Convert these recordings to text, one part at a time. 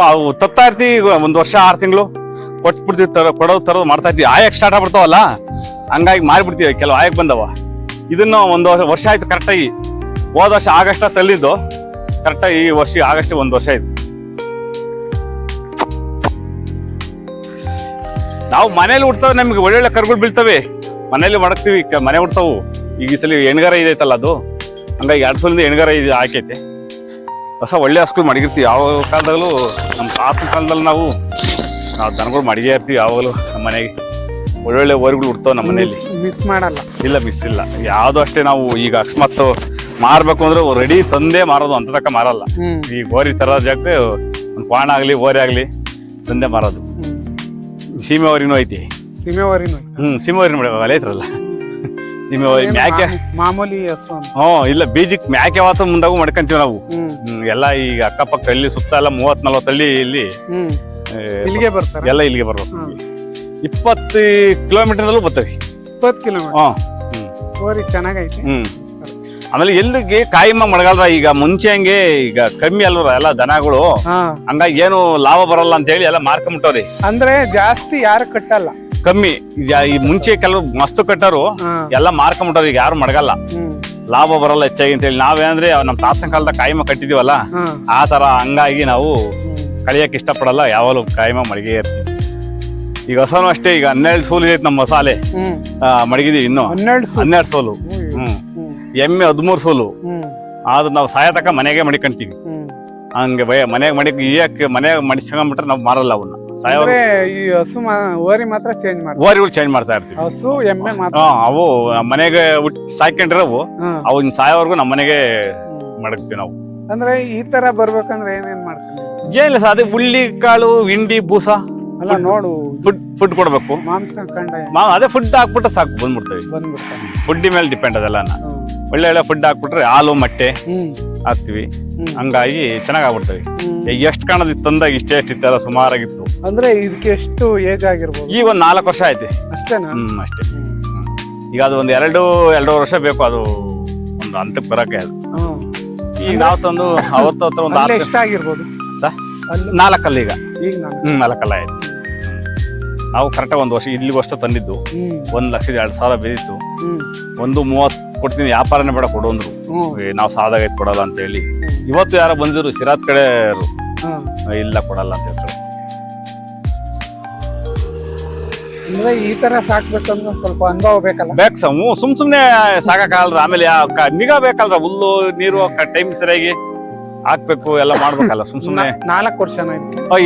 ಅವು ತತ್ತಾ ಇರ್ತೀವಿ. ಒಂದ್ ವರ್ಷ 6 ತಿಂಗಳು ಕೊಟ್ಬಿಡ್ತೀವಿ, ತರೋದು ಮಾಡ್ತಾ ಇರ್ತೀವಿ. ಆಯಕ್ ಸ್ಟಾರ್ಟ್ ಆಗ್ಬಿಡ್ತಾವಲ್ಲ, ಹಂಗಾಗಿ ಮಾರಿಬಿಡ್ತೀವಿ. ಕೆಲವು ಆಯಕ್ ಬಂದವ. ಇದನ್ನು ಒಂದು ವರ್ಷ ಆಯ್ತು ಕರೆಕ್ಟಾಗಿ. ಹೋದ ವರ್ಷ ಆಗಸ್ಟ್ ತಳ್ಳಿದ್ದು, ಕರೆಕ್ಟಾಗಿ ಈ ವರ್ಷ ಆಗಸ್ಟ್ 1 ವರ್ಷ ಆಯ್ತು. ನಾವು ಮನೇಲಿ ಉಡ್ತವೆ, ನಮ್ಗೆ ಒಳ್ಳೊಳ್ಳೆ ಕರುಗಳು ಬೀಳ್ತವೆ, ಮನೇಲಿ ಮಡಗ್ತೀವಿ, ಮನೆ ಉಡ್ತಾವು. ಈಗ ಈ ಸಲ ಹೆಣ್ಗಾರ ಇದೈತಲ್ಲ ಅದು, ಹಂಗಾಗಿ 2 ಸಲದಿಂದ ಹೆಣ್ಗಾರ ಇದು ಹಾಕೈತೆ. ಹೊಸ ಒಳ್ಳೆ ಹಸುಗಳು ಮಡಗಿರ್ತೀವಿ. ಯಾವ ಕಾಲದಲ್ಲೂ ನಮ್ಮ ತಾತನ ಕಾಲದಲ್ಲಿ ನಾವು ದನಗಳು ಮಡಗೇ ಇರ್ತೀವಿ. ಯಾವಾಗಲೂ ನಮ್ಮ ಮನೆಗೆ ಒಳ್ಳೊಳ್ಳೆ ಓರಿಗಳು ಉಡ್ತಾವೆ ನಮ್ಮ ಮನೆಯಲ್ಲಿ. ಮಿಸ್ ಮಾಡಲ್ಲ. ಇಲ್ಲ, ಮಿಸ್ ಇಲ್ಲ. ಯಾವುದು ಅಷ್ಟೇ ನಾವು ಈಗ ಅಕಸ್ಮಾತ್ ಮಾರ್ಬೇಕು ಅಂದ್ರೆ ರೆಡಿ ತಂದೆ ಮಾರೋದು, ಅಂತ ತಕ್ಕ ಮಾರಲ್ಲ. ಈಗ ಓರಿ ತರ ಜಾಗಕ್ಕೆ ಒಂದು ಕ್ವಾಣ ಆಗ್ಲಿ ಓರಿ ಆಗ್ಲಿ ತಂದೆ ಮಾರೋದು. ಸೀಮೆ ಓರಿನೂ ಐತಿ. ಸೀಮೆ ಓರಿನೂ ಸೀಮೆ ಓರಿನ ಅಲೆ ಐತ್ರಲ್ಲ, ಸೀಮೆ ಓರಿ ಮ್ಯಾಕೆ ಮಾಮೂಲಿ ಹಸು. ಇಲ್ಲ, ಬೀಜಕ್ಕೆ ಮ್ಯಾಕೆ ವಾತ ಮುಂದಾಗೂ ಮಾಡ್ಕೊಂತೀವಿ ನಾವು. ಎಲ್ಲ ಈಗ ಅಕ್ಕಪಕ್ಕ ಹಳ್ಳಿ ಸುತ್ತ ಎಲ್ಲ 30-40 ಹಳ್ಳಿ ಇಲ್ಲಿ ಇಲ್ಲಿಗೆ ಬರ್ತಾರೆ. ಎಲ್ಲ ಇಲ್ಲಿಗೆ ಬರ್ಬೇಕು. 20 ಕಿಲೋಮೀಟರ್ದಲ್ಲೂ ಬರ್ತವೆ. 20 ಕಿಲೋಮೀಟರ್ ಓರಿ ಚೆನ್ನಾಗೈತಿ. ಆಮೇಲೆ ಎಲ್ಲಿಗೆ ಕಾಯಿಮ ಮಡಗಲ್ರ. ಈಗ ಮುಂಚೆ ಹಂಗೆ ಈಗ ಕಮ್ಮಿ ಅಲ್ವರ ಎಲ್ಲ ದನಗಳು, ಹಂಗಾಗಿ ಏನು ಲಾಭ ಬರಲ್ಲ ಅಂತ ಹೇಳಿ ಎಲ್ಲ ಮಾರ್ಕೊಂಬಿಟ್ಟವ್ರಿ. ಅಂದ್ರೆ ಜಾಸ್ತಿ ಯಾರು ಕಟ್ಟಲ್ಲ, ಕಮ್ಮಿ. ಈ ಮುಂಚೆ ಕೆಲವು ಮಸ್ತು ಕಟ್ಟರು ಎಲ್ಲ ಮಾರ್ಕೊಂಬಿಟ್ಟವ್ರು. ಈಗ ಯಾರು ಮಡಗಲ್ಲ, ಲಾಭ ಬರಲ್ಲ ಹೆಚ್ಚಾಗಿ ಅಂತ ಹೇಳಿ. ನಾವೇನಂದ್ರೆ ನಮ್ ತಾತನ ಕಾಲದ ಕಾಯಿಮ ಕಟ್ಟಿದೀವಲ್ಲ, ಆ ತರ. ಹಂಗಾಗಿ ನಾವು ಕಳಿಯಕ್ ಇಷ್ಟಪಡಲ್ಲ, ಯಾವಾಗಲೂ ಕಾಯಿಮ ಮಡಗೇ ಇರ್ತೀವಿ. ಈಗ ಹೊಸನು ಅಷ್ಟೇ. ಈಗ 12 ಸೋಲು ಐತಿ ನಮ್ಮ ಮಸಾಲೆ ಮಡಗಿದೀವಿ. ಇನ್ನು 12 ಸೋಲು. ಎಮ್ಮೆ 13 ಸೋಲು. ಆದ್ರೆ ನಾವು ಸಾಯತಕ್ಕ ಮನೆಗೆ ಮಡಿಕೊಂತೀವಿ. ಹಂಗೆ ಮನೆಗೆ ಮನೆಗೆ ಮಡಿಸ್ಕೊಂಡ್ಬಿಟ್ರೆ ನಾವು ಮಾರಲ್ಲ ಅವನ್ನ. ಈ ಹಸು ಓರಿ ಮಾತ್ರ ಚೇಂಜ್ ಮಾಡ್ತೀವಿ. ಓರಿಗಳು ಚೇಂಜ್ ಮಾಡ್ತಾ ಇರ್ತೀವಿ. ಹಸು ಎಮ್ಮೆ ಮಾತ್ರ ಅವು ಮನೆಗೆ ಸಾಯ್ಕೊಂಡಿರವು, ಅವನ್ ಸಾಯೋವರೆಗೂ ನಮ್ಮ ಮನೆಗೆ ಮಡಗ್ತೀವಿ ನಾವು. ಅಂದ್ರೆ ಈ ತರ ಬರ್ಬೇಕಂದ್ರೆ ಏನೇನ್ ಮಾಡ್ತೀವಿ? ಏನಿಲ್ಲ ಸರ್, ಅದೇ ಹುಳ್ಳಿ ಕಾಳು, ಹಿಂಡಿ, ಬೂಸ ಅಲ್ಲ ನೋಡು, ಫುಡ್ ಕೊಡ್ಬೇಕು. ಮಾಂಸ ಕಂಡ ಅದೇ ಫುಡ್ ಹಾಕ್ಬಿಟ್ರೆ ಸಾಕು, ಬಂದ್ಬಿಡ್ತೇವೆ. ಫುಡ್ ಮೇಲೆ ಡಿಪೆಂಡ್ ಅದೆಲ್ಲ. ಒಳ್ಳೆ ಒಳ್ಳೆ ಫುಡ್ ಹಾಕ್ಬಿಟ್ರೆ ಹಾಲು ಮೊಟ್ಟೆ ಹಾಕ್ತಿವಿ, ಹಂಗಾಗಿ ಚೆನ್ನಾಗ್ ಆಗ್ಬಿಡ್ತೇವೆ. ಎಷ್ಟ್ ಕಾಣದಿತ್ತು ತಂದಾಗ ಇಷ್ಟೇ ಎಷ್ಟಿತ್ತಲ್ಲ, ಸುಮಾರಾಗಿತ್ತು. ಅಂದ್ರೆ ಇದಕ್ಕೆ ಎಷ್ಟು ಏಜ್ ಆಗಿರ್ಬೋದು? ಈಗ ಒಂದ್ 4 ವರ್ಷ ಆಯ್ತು ಅಷ್ಟೇನಾ? ಅಷ್ಟೇ. ಈಗ ಅದು ಒಂದ್ 2 ವರ್ಷ ಬೇಕು ಅದು ಒಂದು ಹಂತಕ್ಕೆ ಬರಕ್ಕೆ. ಅದು ಈಗ ನಾವು ತಂದು ಅವತ್ತು ಹತ್ರ ಒಂದು 6 ಎಷ್ಟಾಗಿರ್ಬೋದು ಸರ್? 4 ಅಲ್ಲ ಈಗ. 4 ಅಲ್ಲ ಆಯ್ತು. ನಾವು ಕರೆಕ್ಟಾಗಿ 1 ವರ್ಷ ಇಲ್ಲಿ ವರ್ಷ ತಂದಿದ್ದು 1,02,000 ಬಿದ್ದಿತ್ತು. 1,30,000 ಕೊಡ್ತೀನಿ, ವ್ಯಾಪಾರನೇ ಬೇಡ ಕೊಡು ಅಂದ್ರು. ನಾವು ಸಾದಾಗೈತ್ ಕೊಡಲ್ಲ ಅಂತ ಹೇಳಿ. ಇವತ್ತು ಯಾರೋ ಬಂದಿದ್ರು ಸಿರಾತ್ ಕಡೆ, ಇಲ್ಲ ಕೊಡಲ್ಲ ಅಂತ ಹೇಳ್ತಾರೆ. ಅಂದ್ರೆ ಈ ತರ ಸಾಕ್ಬೇಕಂದ್ರೆ ಸ್ವಲ್ಪ ಅನುಭವ ಬೇಕಲ್ಲ? ಬೇಕು ಸುಮ್ನೆ ಸಾಕಾಗಲ್ರ. ಆಮೇಲೆ ನಿಗಾ ಬೇಕಲ್ರ. ಹುಲ್ಲು ನೀರು ಟೈಮ್ ಸರಿಯಾಗಿ ಹಾಕ್ಬೇಕು, ಎಲ್ಲ ಮಾಡ್ಬೇಕಲ್ಲ. ಸುಮ್ನೆ 4 ವರ್ಷ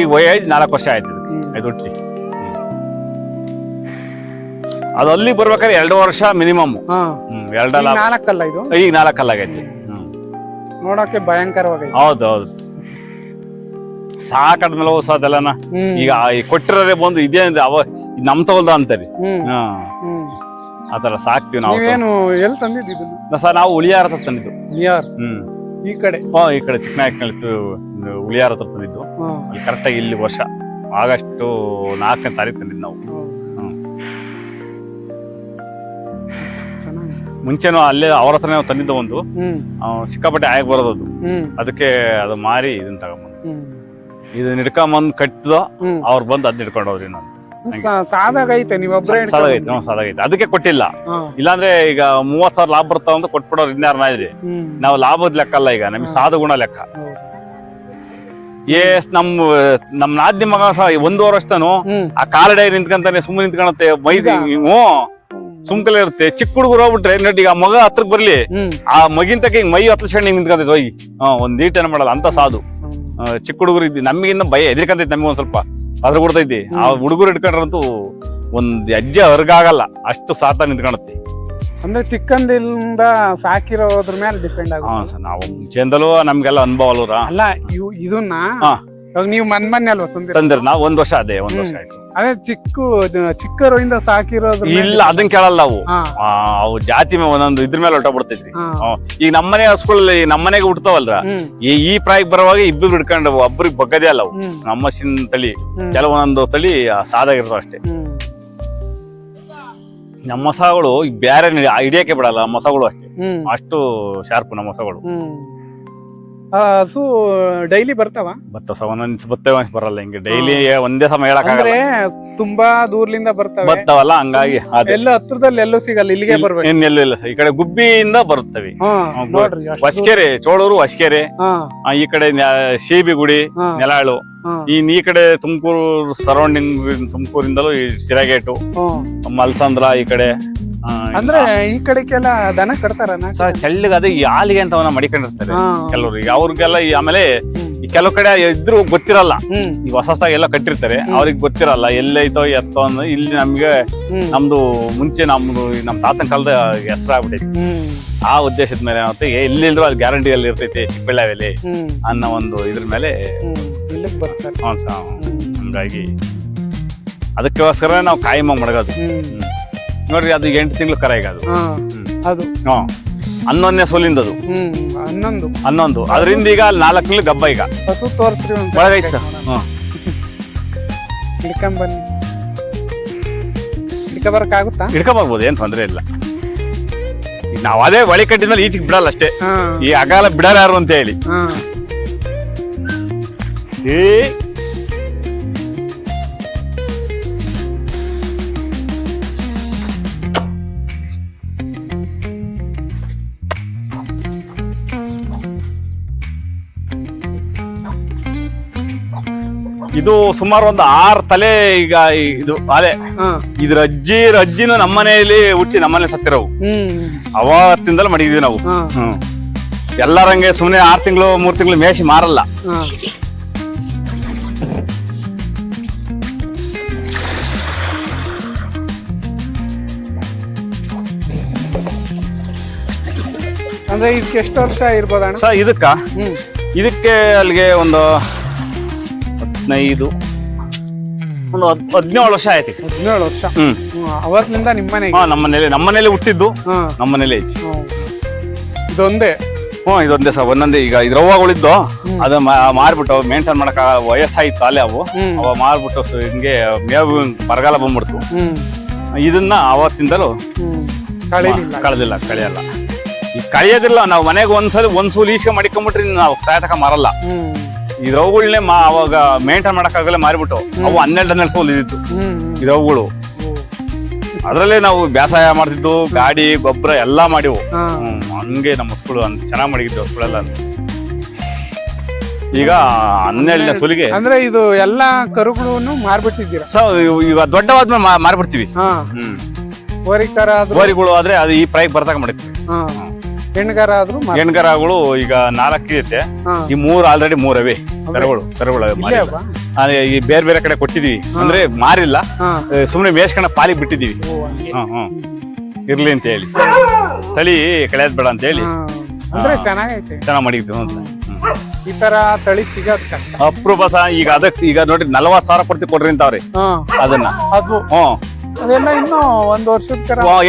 ಈಗ ವಯಸ್ಸು 4 ವರ್ಷ ಆಯ್ತು ಇದು ಹುಟ್ಟಿ. ಅದು ಅಲ್ಲಿ ಬರ್ಬೇಕಾದ್ರೆ 2 ವರ್ಷ ಮಿನಿಮಮ್. 4 ಅಲ್ಲ ಇದು? ಈಗ 4 ಅಲ್ಲಾಗೈತಿ. ನೋಡಕ್ಕೆ ಭಯಂಕರವಾಗಿ. ಹೌದೌದು, ಸಾಕಾದ್ಮೇಲೆ ಹೊಸದೆಲ್ಲನ. ಈಗ ಕೊಟ್ಟಿರೋದೇ ಬಂದು ಇದೇ ಅಂದ್ರೆ ನಮ್ ತಗೊಳ್ದ ಅಂತಾರಿ. ಆತರ ಸಾಕ್ತಿವಿ ನಾವು. ಎಲ್ಲಿ ತಂದಿದ್ದು ಸರ್? ನಾವು ಉಳಿಯಾರ ಹತ್ರ ತಂದಿದ್ದು. ಈ ಕಡೆ ಈ ಕಡೆ ಚಿಕ್ಕನಾಯಕನಲ್ಲಿತ್ತು, ಉಳಿಯಾರ ಹತ್ರ ತಂದಿದ್ದು. ಅಲ್ಲಿ ಕರೆಕ್ಟಾಗಿ ಇಲ್ಲಿ ವರ್ಷ ಆಗಸ್ಟ್ 4ನೇ ತಾರೀಕು ತಂದಿದ್ದು ನಾವು. ಮುಂಚೆನೂ ಅಲ್ಲೇ ಅವ್ರ ಹತ್ರನೇ ನಾವು ತಂದಿದ್ದ. ಒಂದು ಸಿಕ್ಕಾಪಟ್ಟೆ ಆಗಿ ಬರೋದು, ಅದಕ್ಕೆ ಅದು ಮಾರಿ ಇದನ್ನ ತಗೊಂಬಂದು ಇದನ್ನ ಹಿಡ್ಕೊಂಬಂದ್ ಕಟ್ಟಿದ. ಅವ್ರು ಬಂದು ಅದ್ ಹಿಡ್ಕೊಂಡು ಹೋದ್ರಿ. ನಾನು ಸಾದಾಗೈತೆ, ಸಾದಾಗೈತೆ, ಅದಕ್ಕೆ ಕೊಟ್ಟಿಲ್ಲ. ಇಲ್ಲಾಂದ್ರೆ ಈಗ 30,000 ಲಾಭ ಬರ್ತಾವ ಅಂತ ಕೊಟ್ಬಿಡೋರು ಇನ್ಯಾರನ್ನ ಇದ್ರಿ. ನಾವು ಲಾಭದ ಲೆಕ್ಕ ಅಲ್ಲ, ಈಗ ನಮ್ಗೆ ಸಾಧ ಗುಣ ಲೆಕ್ಕ. ನಮ್ ನಾದ್ನಿ ಮಗ 1 ವರ್ಷನು ಆ ಕಾಲಡೈ ನಿಂತ್ಕೊಂತಾನೆ, ಸುಮ್ಮನೆ ನಿಂತ್ಕೊಳತ್ತೆ, ಮೈಸಿ ಸುಮ್ಕಲೆ ಇರುತ್ತೆ. ಚಿಕ್ಕ ಹುಡುಗರು ಹೋಗ್ಬಿಟ್ರೆ ನೋಡಿ, ಈಗ ಮಗ ಹತ್ರಕ್ ಬರ್ಲಿ, ಆ ಮಗಿನ ತಕ್ಕ ಮೈ ಹತ್ಸ್ಕೊಂಡು ನಿಂತ್ಕೊಂತೈತಿ ಹೋಗಿ. ಒಂದ್ ಈಟೇನ ಮಾಡಲ್ಲ ಅಂತ ಸಾಧು. ಚಿಕ್ಕ ಹುಡುಗರು ಇದ್ದಿ, ನಮಗಿನ್ನ ಭಯ ಎದ್ರಿಕಂತೈತಿ. ನಮ್ಗೆ ಒಂದ್ ಸ್ವಲ್ಪ ಅದ್ರ ಕೊಡ್ತೈತಿ. ಆ ಹುಡುಗರು ಇಟ್ಕೊಂಡ್ರಂತೂ ಒಂದ್ ಹೆಜ್ಜೆ ಹೊರಗಾಗಲ್ಲ, ಅಷ್ಟು ಸಾತ ನಿಂತ್ಕೊಳತ್ತೆ. ಅಂದ್ರೆ ಚಿಕ್ಕಂದಿಂದ ಸಾಕಿರೋದ್ರ ಮೇಲೆ ಡಿಪೆಂಡ್ ಆಗುತ್ತೆ. ನಾವು ಮುಂಚೆಯಿಂದಲೂ ನಮ್ಗೆಲ್ಲ ಅನುಭವ ಅಲ್ವರ. ಅಲ್ಲ ಇದನ್ನ ನೀವು ಮೊನ್ನೆ ಅಲ್ವಾ ತಂದಿರ? ನಾವು 1 ವರ್ಷ ಅದೇ 1 ವರ್ಷ ಆಯ್ತು. ಅದೇ ಚಿಕ್ಕರಿಂದ ಸಾಕಿರೋದು ಇಲ್ಲ, ಅದನ್ನ ಕೇಳಲ್ಲ ನಾವು. ಅವು ಜಾತಿ ಒಂದೊಂದು ಇದ್ರ ಮೇಲೆ ಹೊಟ್ಟ ಬಿಡ್ತೈತ್ರಿ. ಈಗ ನಮ್ಮನೆ ಹಸುಗಳಲ್ಲಿ ನಮ್ಮನೆಗೆ ಹುಡ್ತಾವಲ್ರ, ಈ ಪ್ರಾಯಕ್ಕೆ ಬರುವಾಗ ಇಬ್ಬರು ಹಿಡ್ಕೊಂಡು ಒಬ್ರಿಗೆ ಬಗ್ಗದೇ ಅಲ್ಲ ಅವು. ನಮ್ಮಸಿನ ತಳಿ ಕೆಲವೊಂದೊಂದು ತಳಿ ಸಾದಾಗಿರ್ತಾವ ಅಷ್ಟೇ. ನಮ್ಮ ಮೊಸಗಳು ಬೇರೆ ಹಿಡಿಯಕ್ಕೆ ಬಿಡಲ್ಲ. ಮೊಸಗಳು ಅಷ್ಟೇ, ಅಷ್ಟು ಶಾರ್ಪ್ ನಮ್ಮ ಮೊಸಗಳು. ಹಸು ಡೈಲಿ ಬರ್ತಾವ ಬರ್ತವ ಒಂದೊಂದ್ ಬರ್ತೇವೆ ಬರಲ್ಲ ಹಿಂಗೆ ಡೈಲಿ ಒಂದೇ ಸಮಯ ಅಂದ್ರೆ ಹೇಳಕ್ಕಾಗಲ್ಲ ತುಂಬಾ ದೂರ್ಲಿಂದ ಬರ್ತವೆ ಬರ್ತಾವಲ್ಲ ಹಂಗಾಗಿ ಅದೇ ಎಲ್ಲ ಹತ್ರದಲ್ಲಿ ಎಲ್ಲೂ ಸಿಗಲ್ಲ ಇಲ್ಲಿಗೆ ಬರ್ಬೇಕು. ಇನ್ನೆಲ್ಲೂ ಇಲ್ಲ ಸರ್ ಈ ಕಡೆ ಗುಬ್ಬಿಯಿಂದ ಬರುತ್ತವೆ ಹಾ ನೋಡ್ರಿ ಅಷ್ಟು ಹೊಸಕೆರೆ ಚೋಳೂರು ಹೊಸಕೆರೆ ಹಾ ಈ ಕಡೆ ಸಿಬಿ ಗುಡಿ ಹಾ. ನೆಲಾಳು ಹಾ. ಈ ಕಡೆ ತುಮಕೂರು ಸರೌಂಡಿಂಗ್ ತುಮಕೂರಿಂದಲೂ ಈ ಸಿರಗೇಟು ಹ್ಮ್. ಮಲ್ಸಂದ್ರ ಈ ಕಡೆ ಅಂದ್ರೆ ಈ ಕಡೆಗೆಲ್ಲ ದನ ಕಟ್ತಾರ ಸರ್ ತೆಳ್ಳಗ ಅದೇ ಈ ಹಾಲಿಗೆ ಅಂತ ಅವನ್ನ ಮಡಿಕೊಂಡಿರ್ತಾರೆ ಕೆಲವ್ರು ಈಗ ಅವ್ರಿಗೆಲ್ಲ ಆಮೇಲೆ ಈ ಕೆಲವು ಕಡೆ ಇದ್ರು ಗೊತ್ತಿರಲ್ಲ ಈಗ ಹೊಸದಾಗಿ ಎಲ್ಲ ಕಟ್ಟಿರ್ತಾರೆ ಅವ್ರಿಗೆ ಗೊತ್ತಿರಲ್ಲ ಎಲ್ಲೈತೋ ಎತ್ತೋ ಅನ್ನೋ ಇಲ್ಲಿ ನಮ್ಗೆ ನಮ್ದು ಮುಂಚೆ ನಮ್ ತಾತನ ಕಾಲದ ಹೆಸರಾಗ್ಬಿಟ್ಟೈತಿ ಆ ಉದ್ದೇಶದ ಮೇಲೆ ಮತ್ತೆ ಎಲ್ಲಿಲ್ದ್ರು ಅದು ಗ್ಯಾರಂಟಿ ಅಲ್ಲಿ ಇರ್ತೈತಿ ಚಿಕ್ಕಬಳ್ಳಾವಿಯಲ್ಲಿ ಅನ್ನೋ ಒಂದು ಇದ್ರ ಮೇಲೆ ಬರ್ತಾರೆ. ಹಂಗಾಗಿ ಅದಕ್ಕೋಸ್ಕರ ನಾವು ಕಾಯಂ ಮಡಗೋದು ನೋಡ್ರಿ ಅದು 8 ತಿಂಗಳು ಕರ ಈಗ ಅದು ಅದು ಹ್ಮ್ 11ನೇ ಸೋಲಿಂದದು 11 ಅದರಿಂದ ಈಗ 4 ತಿಂಗಳು ಗಬ್ಬ ಈಗ ಹಸು ತೋರ್ಸ್ರಿ ಒಳಗೈತ್ ಸರ್ ಹಿಡ್ಕೊಂಬನ್ನಿ ಹಿಡ್ಕೊಬರಕ್ಕಾಗುತ್ತಾ? ಹಿಡ್ಕೊಬರ್ಬೋದು ಏನ್ ತೊಂದ್ರೆ ಇಲ್ಲ ಈಗ ನಾವ್ ಅದೇ ಒಳಿ ಕಟ್ಟಿದ್ಮೇಲೆ ಈಚೆಗೆ ಬಿಡಲ್ಲ ಅಷ್ಟೇ ಈ ಅಗಾಲ ಬಿಡಲ್ಲ ಯಾರು ಅಂತ ಹೇಳಿ ಏ ಇದು ಸುಮಾರು ಒಂದು 6 ತಲೆ ಈಗ ಇದು ಅಲೆ ಇದ್ರ ಅಜ್ಜಿನೂ ನಮ್ಮನೆಯಲ್ಲಿ ಹುಟ್ಟಿ ನಮ್ಮನೆ ಸತ್ತಿರವು ಅವತ್ತಿಂದಲೂ ಮಡಗಿದ್ವಿ ನಾವು ಎಲ್ಲರಂಗೆ ಸುಮ್ನೆ 6 ತಿಂಗಳು 3 ತಿಂಗಳು ಮೇಷಿ ಮಾರಲ್ಲ ಅಂದ್ರೆ ಇದಕ್ಕೆ ಎಷ್ಟು ವರ್ಷ ಇರ್ಬೋದಣ್ಣ ಸರ್ ಇದಕ್ಕೆ ಅಲ್ಲಿಗೆ ಒಂದು 15 ಒಂದು 17 ವರ್ಷ ಆಯ್ತು 17 ವರ್ಷ ಅವತ್ತಿನಿಂದ ನಮ್ಮನೇಲಿ ಹುಟ್ಟಿದ್ದು ನಮ್ಮನೇಲಿ ಐತಿ ಇದೊಂದೇ ಇದೊಂದೇ ಸರ್ ಒಂದೊಂದೇ ಈಗ ಇದ್ರವ್ವಗಳಿದ್ದು ಅದು ಮಾರ್ಬಿಟ್ಟು ಮೇಂಟೈನ್ ಮಾಡಕ್ ವಯಸ್ಸಾಯ್ತು ಅಲ್ಲೇ ಅವ ಮಾರ್ಬಿಟ್ಟು ಹಿಂಗೆ ಮೇವು ಬರಗಾಲ ಬಂದ್ಬಿಡ್ತು ಇದನ್ನ ಅವತ್ತಿಂದಲೂ ಕಳೆದಿಲ್ಲ ಕಳೆಯಲ್ಲ ಈಗ ಕಳೆಯೋದಿಲ್ಲ ನಾವು ಮನೆಗೆ ಒಂದ್ ಸೂಲ್ ಈಸ್ಕೆ ಮಾಡಿಕೊಂಡ್ಬಿಟ್ರಿ ನಾವು ಸಾಯತಕ ಮಾರಲ್ಲ ಇದ್ರವುಗಳನ್ನೇ ಅವಾಗ ಮೇಂಟೈನ್ ಮಾಡಕ್ಕಾಗಲ್ಲ ಮಾರಿಬಿಟ್ಟು ಅವು 12 ಸೋಲ್ ಇದ್ದಿತ್ತು ಇದ್ರವುಗಳು ಅದ್ರಲ್ಲೇ ನಾವು ಬೇಸಾಯ ಮಾಡ್ತಿದ್ದು ಗಾಡಿ ಗೊಬ್ಬರ ಎಲ್ಲಾ ಮಾಡಿವು ಹಂಗೆ ನಮ್ಮ ಹಸುಗಳು ಚೆನ್ನಾಗ್ ಮಡಗಿದ್ವಿ ಹಸುಗಳೆಲ್ಲ ಈಗ 12ನೇ ಸೋಲಿಗೆ ಅಂದ್ರೆ ಇದು ಎಲ್ಲಾ ಕರುಗಳನ್ನು ಮಾರ್ಬಿಟ್ಟಿದ್ದೀರಾ ಸೊ ಈಗ ದೊಡ್ಡವಾದ್ಮೇಲೆ ಮಾರ್ಬಿಡ್ತೀವಿ ಹೋರಿಗಳು ಆದ್ರೆ ಅದು ಈ ಪ್ರೈಕ್ ಬರ್ತಾಕ ಮಾಡಿದ್ವಿ ಹೆಣ್ಗರಗಳು ಈಗ 4 ಐತೆ ಈ 3 ಆಲ್ರೆಡಿ 3 ಅವೇ ಕರುಗಳು ಈ ಬೇರೆ ಬೇರೆ ಕಡೆ ಕೊಟ್ಟಿದೀವಿ ಅಂದ್ರೆ ಮಾರಿಲ್ಲ ಸುಮ್ನೆ ಮೇಸ್ಕೊಂಡ ಪಾಲಿಗೆ ಬಿಟ್ಟಿದೀವಿ ಇರ್ಲಿ ಅಂತ ಹೇಳಿ ತಳಿ ಕಳೆಯದ್ ಬೇಡ ಅಂತ ಹೇಳಿ ಚೆನ್ನಾಗ್ ಮಾಡಿದ್ವಿ ಈ ತರ ತಳಿ ಸಿಗೋದ್ ಕಷ್ಟ ಅಪ್ರೂಪ ಈಗ ಈಗ ನೋಡ್ರಿ 40,000 ಕೊಡ್ತಿ ಕೊಡ್ರಿ ಅಂತವ್ರಿ ಅದನ್ನ ಅದೆಲ್ಲ ಇನ್ನು 1 ವರ್ಷದ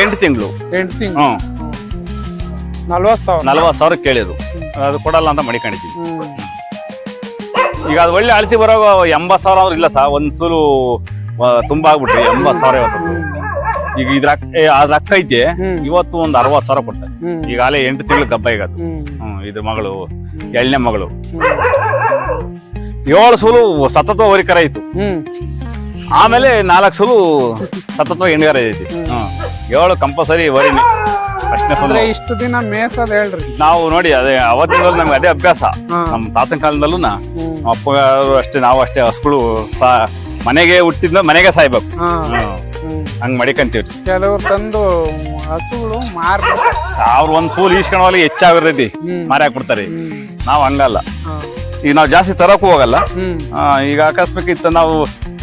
8 ತಿಂಗಳು 40,000 ಕೇಳಿದ್ರು ಅದು ಕೊಡಲ್ಲ ಅಂತ ಮಡಿಕೊಂಡಿದ್ವಿ ಈಗ ಅದು ಒಳ್ಳೆ ಅಳತಿ ಬರೋ 80,000 ಅವ್ರು ಇಲ್ಲ ಸರ್ ಒಂದ್ ಸೂಲು ತುಂಬಾ ಆಗ್ಬಿಟ್ರಿ 80,000 ಇವತ್ತು ಈಗ ಅದ್ರ ಅಕ್ಕ ಐತೆ ಇವತ್ತು ಒಂದ್ 60,000 ಕೊಡ್ತಾರೆ ಈಗ ಅಲ್ಲೇ 8 ತಿಂಗಳು ಗಬ್ಬ ಈಗ ಅದು ಇದ್ರ ಮಗಳು 7ನೇ ಮಗಳು 7 ಸೂಲು ಸತತ ಹೋರಿಕರ ಇತ್ತು ಆಮೇಲೆ 4 ಸೂಲು ಸತತ ಹೆಣ್ಗಾರ ಐತಿ 7 ಕಂಪಲ್ಸರಿ ವರಿನಿ ಅಷ್ಟೇ ಇಷ್ಟು ದಿನ ಮೇಸದ್ ಹೇಳ್ರಿ ನಾವು ನೋಡಿ ಅದೇ ಅವತ್ತಿನ ನಮ್ಗೆ ಅದೇ ಅಭ್ಯಾಸ ನಮ್ ತಾತನ ಕಾಲದಲ್ಲೂ ಅಪ್ಪ ಅಷ್ಟೇ ನಾವು ಅಷ್ಟೇ ಹಸುಗಳು ಮನೆಗೆ ಹುಟ್ಟಿದ್ಮೇಲೆ ಮನೆಗೆ ಸಾಯ್ಬೇಕು ಹಂಗ್ ಮಡಿಕಂತೀವ್ರಿ ಕೆಲವ್ರು ತಂದು ಹಸುಗಳು ಅವ್ರ ಒಂದ್ ಸೂಲ್ ಈಸ್ಕೊಂಡಲ್ಲಿ ಹೆಚ್ಚಾಗಿರ್ತೈತಿ ಮಾರಿ ಹಾಕ್ಬಿಡ್ತಾರೆ ನಾವ್ ಹಂಗಲ್ಲ ಈಗ ನಾವ್ ಜಾಸ್ತಿ ತರಕ್ಕೂ ಹೋಗಲ್ಲ ಈಗ ಅಕಸ್ಮಾತ್ ಇತ್ತು ನಾವು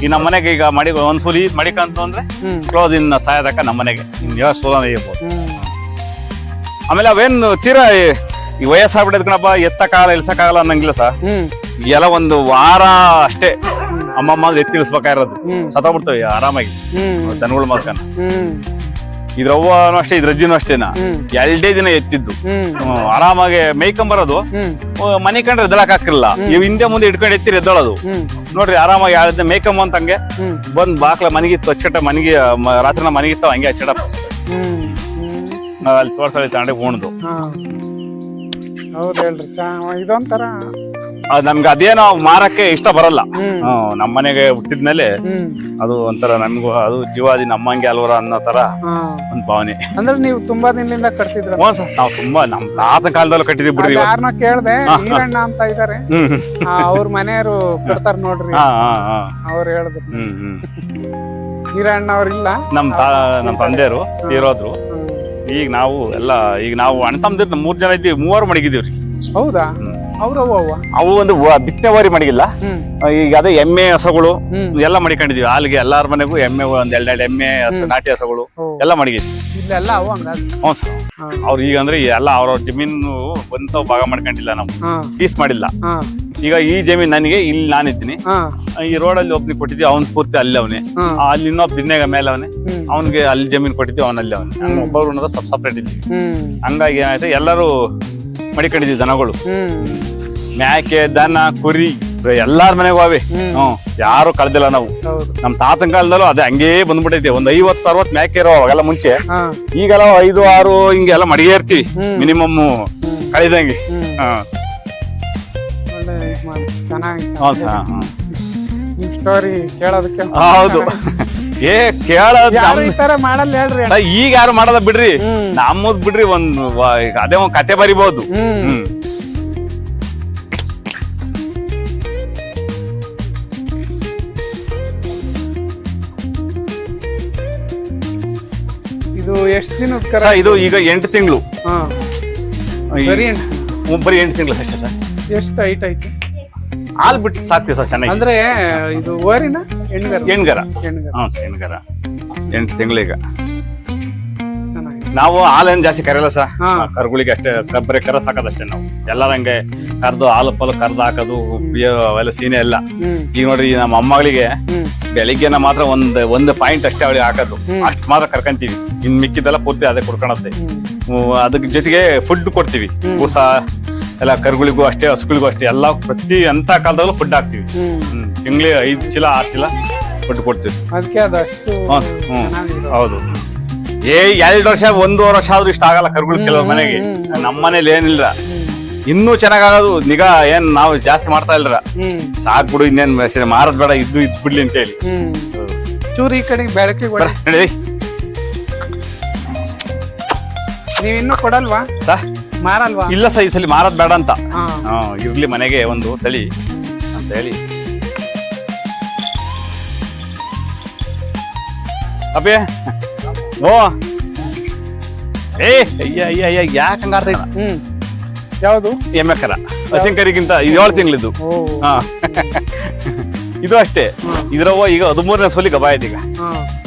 ಈ ನಮ್ಮ ಮನೆಗೆ ಈಗ ಒಂದ್ ಸೂಲ್ ಮಡಿಕಂತ ಅಂದ್ರೆ ಕ್ಲೋಸ್ ಇನ್ ಸಾಯದಕ್ಕ ನಮ್ಮ ಮನೆಗೆ ಇನ್ ಸೂಲ ಇರ್ಬೋದು ಆಮೇಲೆ ಅವೇನು ತೀರಾ ಈ ವಯಸ್ಸಾಗ್ಬಿಟ್ಟದ ಕಣಪ್ಪ ಎತ್ತಕ್ಕಾಗಲ್ಲ ಇಳ್ಸಕ್ಕಾಗಲ್ಲ ಅನ್ನಂಗಿಲ್ಲ ಸರ್ ಎಲ್ಲ ಒಂದು ವಾರ ಅಷ್ಟೇ ಅಮ್ಮಮ್ಮ ಎತ್ತಿಳಿಸ್ಬೇಕಾಗಿರೋದು ಸತ್ತೋಗ್ಬಿಡ್ತವೆ ಆರಾಮಾಗಿ ದನಗಳ ಮಲ್ಕನ ಇದ್ರವ್ವನು ಅಷ್ಟೇ ಇದ್ರಜ್ಜಿನೂ ಅಷ್ಟೇನಾ 2 ದಿನ ಎತ್ತಿದ್ದು ಆರಾಮಾಗಿ ಮೇಯ್ಕೊಂಬರೋದು ಮನೆ ಕಂಡ್ರೆ ಎದ್ದಳಕ್ ಹಾಕಿರಲ್ಲ ಇವ್ ಹಿಂದೆ ಮುಂದೆ ಇಟ್ಕೊಂಡು ಎತ್ತಿರಿ ಎದ್ದಳೋದು ನೋಡ್ರಿ ಆರಾಮಾಗಿ ಮೇಯ್ಕೊಂಬ ಅಂತಂಗೆ ಬಂದ್ ಬಾಕ್ಲ ಮನೆಗಿತ್ತು ಅಚ್ಚಟ ಮನೆಗೆ ರಾತ್ರಿನ ಮನೆಗಿತ್ತು ಹಂಗೆ ಅಚ್ಚಟ ಅಲ್ಲಿ ತೋರ್ಸಳಿ ತಗೊಂಡೆ ಉಣ್ದು ಹೌದು ಹೇಳ್ರಿ ಇದೊಂಥರ ನಮ್ಗೆ ಅದೇನೋ ಮಾರಕ್ಕೆ ಇಷ್ಟ ಬರಲ್ಲ. ನಮ್ಮ ಮನೆಗೆ ಹುಟ್ಟಿದ್ಮೇಲೆ ಅದು ಒಂಥರ ನಮ್ಗೂ ಅದು ಜೀವಾದಿ ನಮ್ಮಂಗೆ ಅಲ್ವರ ಅನ್ನೋ ತರ ಒಂದ್ ಭಾವನೆ. ಅಂದ್ರೆ ನೀವು ತುಂಬಾ ದಿನದಿಂದ ಕಟ್ತಿದ್ರ? ಹ್ಞೂ ಸರ್, ನಾವು ತುಂಬಾ ನಮ್ ತಾತ ಕಾಲದಲ್ಲೂ ಕಟ್ಟಿದೀವಿ ಬಿಡ್ರಿ. ಯಾರನ್ನ ಕೇಳ್ದೆ ಈರಣ್ಣ ಅಂತ ಇದಾರೆ, ಅವ್ರ ಮನೆಯವರು ಕಟ್ತಾರ ನೋಡ್ರಿ, ಅವ್ರು ಹೇಳಿದ್ರು. ಈರಣ್ಣ ಅವ್ರಿಲ್ಲ, ನಮ್ ತಂದೆಯವರು ತೀರೋದ್ರು. ಈಗ ನಾವು ಅಣ್ಣ ತಮ್ಮದಿರ್ 3 ಜನ ಇದ್ದೀವಿ, 3 ಮಡಗಿದೀವ್ರಿ. ಹೌದಾ? ಅವು ಒಂದು ಬಿತ್ತನೆ ವಾರಿ ಮಡಗಿಲ್ಲ. ಈಗ ಅದೇ ಎಮ್ಮೆ ಹಸಗಳು ಎಲ್ಲ ಮಡಿಕೊಂಡಿದೀವಿ. ಹಾಲಿಗೆ ಎಲ್ಲಾರ ಮನೆಗೂ ಎಮ್ಮೆ ಒಂದ್ 2 ಎಮ್ಮೆ ನಾಟಿ ಹಸಗಳು ಎಲ್ಲ ಮಡಗಿದ್ವಿ. ಇಲ್ಲೆಲ್ಲ ಅವು ಹ್ಞೂ ಸರ್. ಅವ್ರು ಈಗ ಅಂದ್ರೆ ಎಲ್ಲ ಅವ್ರ ಜಮೀನು ಬಂತ ಭಾಗ ಮಾಡ್ಕೊಂಡಿಲ್ಲ, ನಾವು ಪೀಸ್ ಮಾಡಿಲ್ಲ. ಈಗ ಈ ಜಮೀನ್ ನನಗೆ ಇಲ್ಲಿ ನಾನಿದ್ದೀನಿ, ಈ ರೋಡಲ್ಲಿ ಒಬ್ನಿಗೆ ಕೊಟ್ಟಿದ್ವಿ, ಅವ್ನ್ ಪೂರ್ತಿ ಅಲ್ಲಿ ಅವನೇ, ಅಲ್ಲಿ ಇನ್ನೊಬ್ಬ ದಿನ್ನೆಗ ಮೇಲೆ ಅವನೇ, ಅವ್ನಿಗೆ ಅಲ್ಲಿ ಜಮೀನ್ ಕೊಟ್ಟಿದ್ವಿ, ಅವನಲ್ಲಿ ಅವನೇ. ಒಬ್ಬರು ಸ್ವಲ್ಪ ಸಪ್ರೇಟ್ ಇದ್ವಿ. ಹಂಗಾಗಿ ಏನಾಯ್ತು, ಎಲ್ಲರೂ ಮಡಿಕೊಂಡಿದ್ವಿ. ದನಗಳು, ಮ್ಯಾಕೆ, ದನ, ಕುರಿ ಎಲ್ಲಾರ ಮನೆಗೂ ಅವೆ. ಯಾರು ಕಳ್ದಿಲ್ಲ ನಾವು. ನಮ್ ತಾತನ ಕಾಲದಲ್ಲೂ ಅದೇ ಹಂಗೇ ಬಂದ್ಬಿಟ್ಟೈತೆ. ಒಂದ್ 50-60 ಮ್ಯಾಕೆ ಇರೋ ಅವಾಗೆಲ್ಲ ಮುಂಚೆ. ಈಗೆಲ್ಲ 5-6 ಹಿಂಗೆಲ್ಲ ಮಡಿಗೆ ಇರ್ತೀವಿ ಮಿನಿಮಮ್ ಕಳಿದಂಗೆ. ಸ್ಟೋರಿ ಕೇಳೋದಕ್ಕೆ ಹೌದು. ಮಾಡಲ್ಲ ಹೇಳ್ರಿ. ಈಗ ಯಾರು ಮಾಡಲ್ಲ ಬಿಡ್ರಿ, ನಮ್ಮದ್ ಬಿಡ್ರಿ. ಅದೇ ಒಂದ್ ಕತೆ ಬರಿಬಹುದು. ಇದು ಎಷ್ಟು ದಿನ? ಇದು ಈಗ 8 ತಿಂಗಳು. ಬರೀ 8 ತಿಂಗಳು ಅಷ್ಟೇ ಸರ್. ಎಷ್ಟು ಹೈಟ್ ಐತಿ? ಹಾಲ್ ಬಿಟ್ಟು ಸಾಕ್ತಿವಿ ಸರ್ ಚೆನ್ನಾಗಿ. ಅಂದ್ರೆ ಇದು ಓರಿನ ಹೆಣ್ಗರ? ಹ್ಞೂ ಸರ್, ಹೆಣ್ಗರ. 8 ತಿಂಗಳೀಗ. ನಾವು ಹಾಲೇನ್ ಜಾಸ್ತಿ ಕರೆಯಲ್ಲ ಸರ್, ಕರುಗಳಿಗೆ ಅಷ್ಟೇ. ಬರೀ ಕರ ಸಾಕೋದಷ್ಟೇ ನಾವು. ಎಲ್ಲಾರ ಹಂಗೆ ಕರ್ದು ಹಾಲು ಪಾಲು ಕರ್ದು ಹಾಕೋದು ಅವೆಲ್ಲ ಸೀನೆ ಎಲ್ಲ. ಈಗ ನೋಡ್ರಿ, ನಮ್ಮ ಅಮ್ಮಗಳಿಗೆ ಬೆಳಿಗ್ಗೆನ ಮಾತ್ರ ಒಂದು ಪಾಯಿಂಟ್ ಅಷ್ಟೇ ಅವಳಿಗೆ ಹಾಕೋದು, ಅಷ್ಟ್ ಮಾತ್ರ ಕರ್ಕೊಂತೀವಿ. ಇನ್ ಮಿಕ್ಕಿದೆಲ್ಲ ಪೂರ್ತಿ ಅದೇ ಕೊಡ್ಕೊಳತ್ತೆ. ಅದಕ್ಕೆ ಜೊತೆಗೆ ಫುಡ್ ಕೊಡ್ತೀವಿ, ಬೂಸ ಎಲ್ಲ. ಕರುಗಳಿಗೂ ಅಷ್ಟೇ, ಹಸುಗಳಿಗೂ ಅಷ್ಟೇ, ಎಲ್ಲ ಪ್ರತಿ ಅಂತ ಕಾಲದಲ್ಲೂ ಫುಡ್ ಹಾಕ್ತಿವಿ. ತಿಂಗಳಿಗೆ 5 ಚೀಲ 6 ಚೀಲ ಫುಡ್ ಕೊಡ್ತೀವಿ. ಹೌದು. 2 ವರ್ಷ 1.5 ವರ್ಷ ಆದ್ರೂ ಇಷ್ಟ ಆಗಲ್ಲ ಕರುಗಳು ಕೆಲವ್ರ ಮನೆಗೆ. ನಮ್ಮ ಮನೇಲಿ ಏನಿಲ್ಲ, ಇನ್ನೂ ಚೆನ್ನಾಗಾಗೋದು. ನಿಗಾ ಏನ್ ನಾವು ಜಾಸ್ತಿ ಮಾಡ್ತಾ ಇಲ್ರ, ಸಾಕ್ ಬಿಡು, ಇನ್ನೇನ್ ಮಾರದ್ ಬೇಡ, ಇದ್ ಬಿಡ್ಲಿ ಅಂತ ಹೇಳಿ. ಚೂರಿ ಈ ಕಡೆ ಬೆಳಕಿಗೆ ನೀವಿನ್ನೂ ಕೊಡಲ್ವಾ ಸರ್? ಮಾರಲ್ವಾ? ಇಲ್ಲ ಸರ್, ಈ ಸಲ ಮಾರದ್ ಬೇಡ ಅಂತ. ಇರ್ಲಿ ಮನೆಗೆ ಒಂದು ತಳಿ ಅಂತ ಹೇಳಿ. ಅಬ್ಬೇ ಓ ಅಯ್ಯ ಯಾಕೆ ಹಂಗಾರ್ತ? ಯಾವುದು? ಎಮ್ಮೆ ಕರ. ಹಸಿಂಕರಿಗಿಂತ 7 ತಿಂಗಳಿದ್ದು. ಇದು ಅಷ್ಟೇ. ಇದ್ರವ ಈಗ 13ನೇ ಸೋಲಿ ಗಬ ಆಯ್ತು ಈಗ.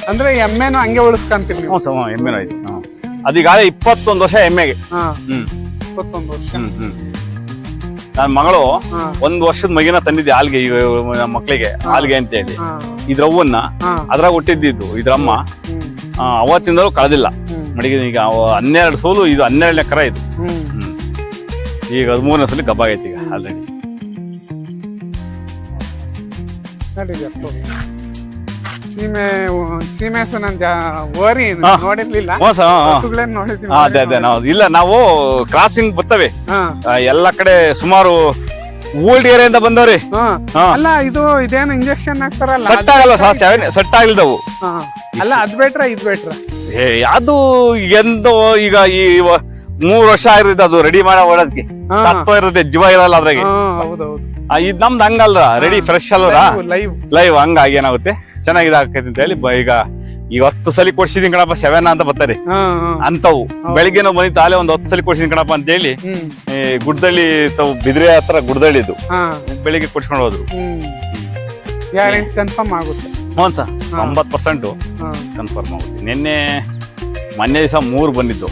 ಅಂದ್ರೆ ಎಮ್ಮೆನೂ ಹಂಗೆ ಉಳಿಸ್ಕೊಂತೀವಿ? ಹ್ಞೂ ಸರ್, ಎಮ್ಮೆನೂ ಆಯ್ತು. ಅದೀಗ 21 ವರ್ಷ ಎಮ್ಮೆಗೆ. 21 ವರ್ಷ. ನನ್ನ ಮಗಳು 1 ವರ್ಷದ ಮಗಿನ ತಂದಿದ್ದೆ ಹಾಲ್ಗೆ, ನಮ್ಮ ಮಕ್ಳಿಗೆ ಹಾಲ್ಗೆ ಅಂತ ಹೇಳಿ. ಇದ್ರವ್ವನ್ನ ಅದ್ರಾಗ ಹುಟ್ಟಿದ್ದು ಇದ್ರಮ್ಮ. ಅವತ್ತಿಂದಲೂ ಕಳೆದಿಲ್ಲ ಮಡಿಗೆ. ಈಗ 12 ಸೋಲು, ಇದು 12ನೇ ಕರ ಇದು. ಈಗ 13ನೇ ಸಲ ಗಬ್ಬ ಆಗೈತಿ ಈಗ ಆಲ್ರೆಡಿ. ಅದೇ ನಾವು ಇಲ್ಲ, ನಾವು ಕ್ರಾಸಿಂಗ್ ಬರ್ತವೆ ಎಲ್ಲ ಕಡೆ. ಸುಮಾರು ಓಲ್ಡ್ ಏರಿಯಿಂದ ಬಂದವ್ರಿ. ಅಲ್ಲ, ಇದು ಇದೇನು ಇಂಜೆಕ್ಷನ್ ಹಾಕ್ತಾರಲ್ಲ, ಸೆಟ್ ಆಗಲ್ಲ ಸರ್, ಸೆಟ್ ಆಗಿಲ್ದವು. ಅಲ್ಲ, ಅದ್ ಬೇಟ್ರ ಇದ್ ಬೇಟ್ರ? ಅದು ಎಂದು ಈಗ ಈ 3 ವರ್ಷ ಆಗಿರುತ್ತೆ, ಅದು ರೆಡಿ ಮಾಡೋ ಓಡೋದಕ್ಕೆ ಸತ್ವ ಇರುತ್ತೆ, ಜೀವ ಇರಲ್ಲ ಅದ್ರಾಗೆ. ಇದ್ ನಮ್ದು ಹಂಗಲ್ರ, ರೆಡಿ ಫ್ರೆಶ್ ಅಲ್ವರ, ಲೈವ್. ಹಂಗಾಗಿ ಏನಾಗುತ್ತೆ, ಚೆನ್ನಾಗಿ ಇದಾಕೈತಿ ಅಂತ ಹೇಳಿ. ಈಗ 10 ಸಲ ಕೊಡ್ಸಿದೀನಿ ಕಣಪ್ಪ, 7 ಅಂತ ಬರ್ತಾರೆ ಅಂತವು. ಬೆಳಿಗ್ಗೆ ನಾವು ಬಂದಿದ್ದು ತಾಲೆ ಒಂದು 10 ಸಲ ಕೊಡ್ಸಿದೀನಿ ಕಣಪ್ಪ ಅಂತ ಹೇಳಿ. ಗುಡ್ಡಳ್ಳಿ ಬಿದ್ರೆ ಹತ್ರ ಗುಡ್ಡಳ್ಳಿದ್ದು ಬೆಳಿಗ್ಗೆ ಕೊಡ್ಸ್ಕೊಂಡು ಹೋದ್ರು. ಕನ್ಫರ್ಮ್ ಆಗುತ್ತೆ? ಹ್ಞೂ ಸರ್, 90% ಕನ್ಫರ್ಮ್ ಆಗುತ್ತೆ. ಮೊನ್ನೆ ದಿವಸ 3 ಬಂದಿದ್ದು.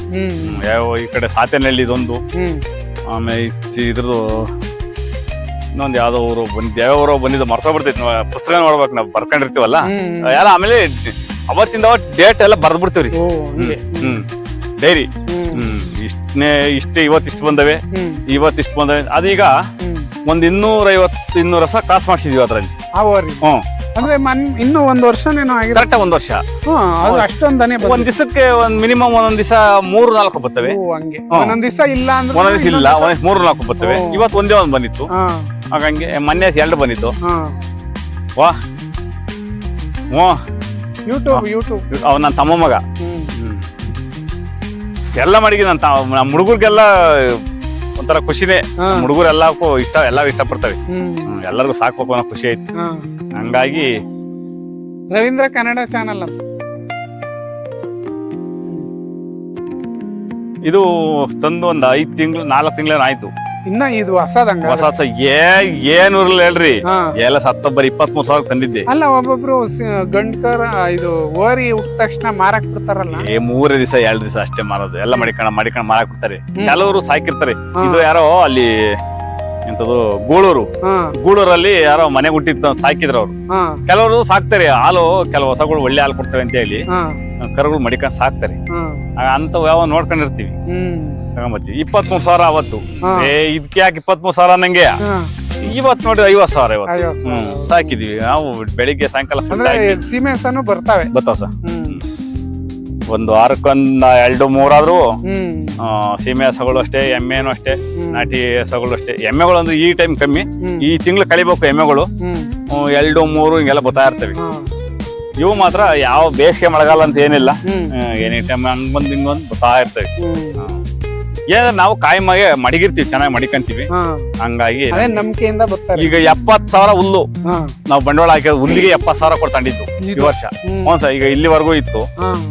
ಯಾವ ಈ ಕಡೆ ಸಾತೇನಹಳ್ಳಿ ಇದೊಂದು, ಆಮೇಲೆ ಇದ್ರದ್ದು ಇನ್ನೊಂದು ಯಾವ್ದೋ ಊರು ಬಂದಿದ್ದು, ಯಾವ್ಯಾವ ಬಂದಿದ್ದು ಮರ್ಸ ಬಿಡ್ತೈತಿ. ಪುಸ್ತಕ ನೋಡ್ಬೇಕು, ನಾವು ಬರ್ಕೊಂಡಿರ್ತೀವಲ್ಲ ಎಲ್ಲ. ಆಮೇಲೆ ಅವತ್ತಿಂದ ಡೇಟ್ ಎಲ್ಲ ಬರ್ದ್ ಬಿಡ್ತೀವ್ರಿ, ಡೈರಿ. ಇಷ್ಟೇ ಇವತ್ತಿಷ್ಟು ಬಂದವೆ, ಇವತ್ತಿಷ್ಟು ಬಂದವೆ. ಅದೀಗ ಒಂದ್ 250-200 ವರ್ಷ ಕ್ರಾಸ್ ಮಾಡ್ಸಿದೀವಿ ಅದ್ರಲ್ಲಿ. ಅಂದ್ರೆ ಇನ್ನೂ 1 ವರ್ಷನೇನೋ ಆಗಿದೆ. ಕರೆಕ್ಟ್ 1 ವರ್ಷ. ಅದು ಅಷ್ಟೊಂದ್ ದನೆ ಒಂದ್ ದಿವಸಕ್ಕೆ ಮಿನಿಮಮ್ ಒಂದೊಂದ್ ದಿವಸ 3-4 ಬರ್ತವೆ. ಹಂಗೆ ಒಂದೊಂದ್ ದಿವಸ ಇಲ್ಲ ಅಂದ್ರೆ ಒಂದೊಂದ್ ದಿವಸ ಇಲ್ಲ, ಒಂದ್ 3-4 ಬರ್ತವೆ. ಇವತ್ತು ಒಂದೇ ಒಂದ್ ಬಂದಿತ್ತು, ಹಾಗಂಗೆ ಮೊನ್ನೆ 2 ಬಂದಿತ್ತು. ವಾ ಯೂಟ್ಯೂಬ್ ಅವ್ ನನ್ನ ತಮ್ಮ ಮಗ ಎಲ್ಲ ಮಾಡಿಗೆ ನಮ್ಮ ಹುಡುಗರಿಗೆಲ್ಲ ಒಂಥರ ಖುಷಿನೇ. ಹುಡುಗರೆಲ್ಲಕ್ಕೂ ಎಲ್ಲ ಇಷ್ಟಪಡ್ತವೆ, ಎಲ್ಲರಿಗೂ ಸಾಕ್ಬೇಕು ಅನ್ನೋ ಖುಷಿ ಐತಿ. ಹಂಗಾಗಿ ರವೀಂದ್ರ ಕನ್ನಡ ಚಾನಲ್ ಅಂತ ಇದು ತಂದು ಒಂದ್ 5 ತಿಂಗಳು 4 ತಿಂಗಳೇನ ಆಯ್ತು. ಇನ್ನ ಇದು ಹೊಸದಂಗ ಹೊಸ ಏನು ಇರ್ಲಿಲ್ಲ ಹೇಳ್ರಿ, ಎಲ್ಲ ಸತ್ತೊಬ್ಬರಿ 23,000 ತಂದಿದ್ದೆ. ಅಲ್ಲ ಒಬ್ಬೊಬ್ರು ಗಂಡ್ಕರ ಇದು ಓರಿ ಹುಟ್ಟ ತಕ್ಷಣ ಮಾರಕ್ ಬಿಡ್ತಾರಲ್ಲ. 3 ದಿವಸ 2 ದಿವಸ ಅಷ್ಟೇ ಮಾರೋದು, ಎಲ್ಲ ಮಡಿಕಣ ಮಾರಕ್ ಬಿಡ್ತಾರೆ. ಕೆಲವರು ಸಾಕಿರ್ತಾರೆ. ಇದು ಯಾರೋ ಅಲ್ಲಿ ಎಂತದು ಗೂಳೂರಲ್ಲಿ ಯಾರೋ ಮನೆ ಹುಟ್ಟಿತ್ತು ಸಾಕಿದ್ರು ಅವ್ರು. ಕೆಲವರು ಸಾಕ್ತಾರೆ ಹಾಲು, ಕೆಲವು ಹೊಸಗಳು ಒಳ್ಳೆ ಹಾಲು ಕೊಡ್ತವೆ ಅಂತ ಹೇಳಿ ಕರುಗಳು ಮಡಿಕೊಂಡು ಸಾಕ್ತಾರೆ. ಅಂತವ್ ಯಾವ ನೋಡ್ಕೊಂಡಿರ್ತೀವಿ, ತಗೊಂಬತ್ತೀವಿ. 23,000 ಅವತ್ತು. ಇದಕ್ಕೆ ಯಾಕೆ 23,000 ನಂಗೆ? ಇವತ್ತು ನೋಡಿ 50,000 ಇವತ್ತು. ಸಾಕಿದೀವಿ ನಾವು ಬೆಳಿಗ್ಗೆ ಸಾಯಂಕಾಲ ಸೀಮೆಸನು ಬರ್ತಾವ ಸರ್. ಒಂದು ವಾರಕ್ಕೊಂದ್ 2-3 ಆದ್ರೂ ಸೀಮೆ ಹಸಗಳು ಅಷ್ಟೇ, ಎಮ್ಮೆನು ಅಷ್ಟೇ, ನಾಟಿ ಹಸಗಳು ಅಷ್ಟೇ. ಎಮ್ಮೆಗಳು ಅಂದ್ರೆ ಈ ಟೈಮ್ ಕಮ್ಮಿ, ಈ ತಿಂಗಳು ಕಳಿಬೇಕು ಎಮ್ಮೆಗಳು. 2-3 ಹಿಂಗೆಲ್ಲ ಬರ್ತಾ ಇರ್ತವೆ. ಇವು ಮಾತ್ರ ಯಾವ ಬೇಸಿಗೆ ಮಳೆಗಾಲ ಅಂತ ಏನಿಲ್ಲ, ಎನಿ ಟೈಮ್ ಹಂಗ್ ಬಂದ್ ಹಿಂಗ್ ಬಂದ್ ಬರ್ತಾ ಇರ್ತವೆ. ಏನಾದ್ರೆ ನಾವು ಕಾಯಮಾಗೆ ಮಡಿಗಿರ್ತೀವಿ, ಚೆನ್ನಾಗಿ ಮಡಿಕಂತೀವಿ. ಹಂಗಾಗಿ ನಂಬಿಕೆಯಿಂದ ಬರ್ತಾರೆ. ಈಗ 70,000 ಹುಲ್ಲು ನಾವು ಬಂಡವಾಳ ಹಾಕಿರೋದು, ಹುಲ್ಲಿಗೆ 70,000 ಕೊಡ್ತಂಡಿದ್ದು ಈ ವರ್ಷ. ಒಂದ್ಸ ಈಗ ಇಲ್ಲಿವರೆಗೂ ಇತ್ತು,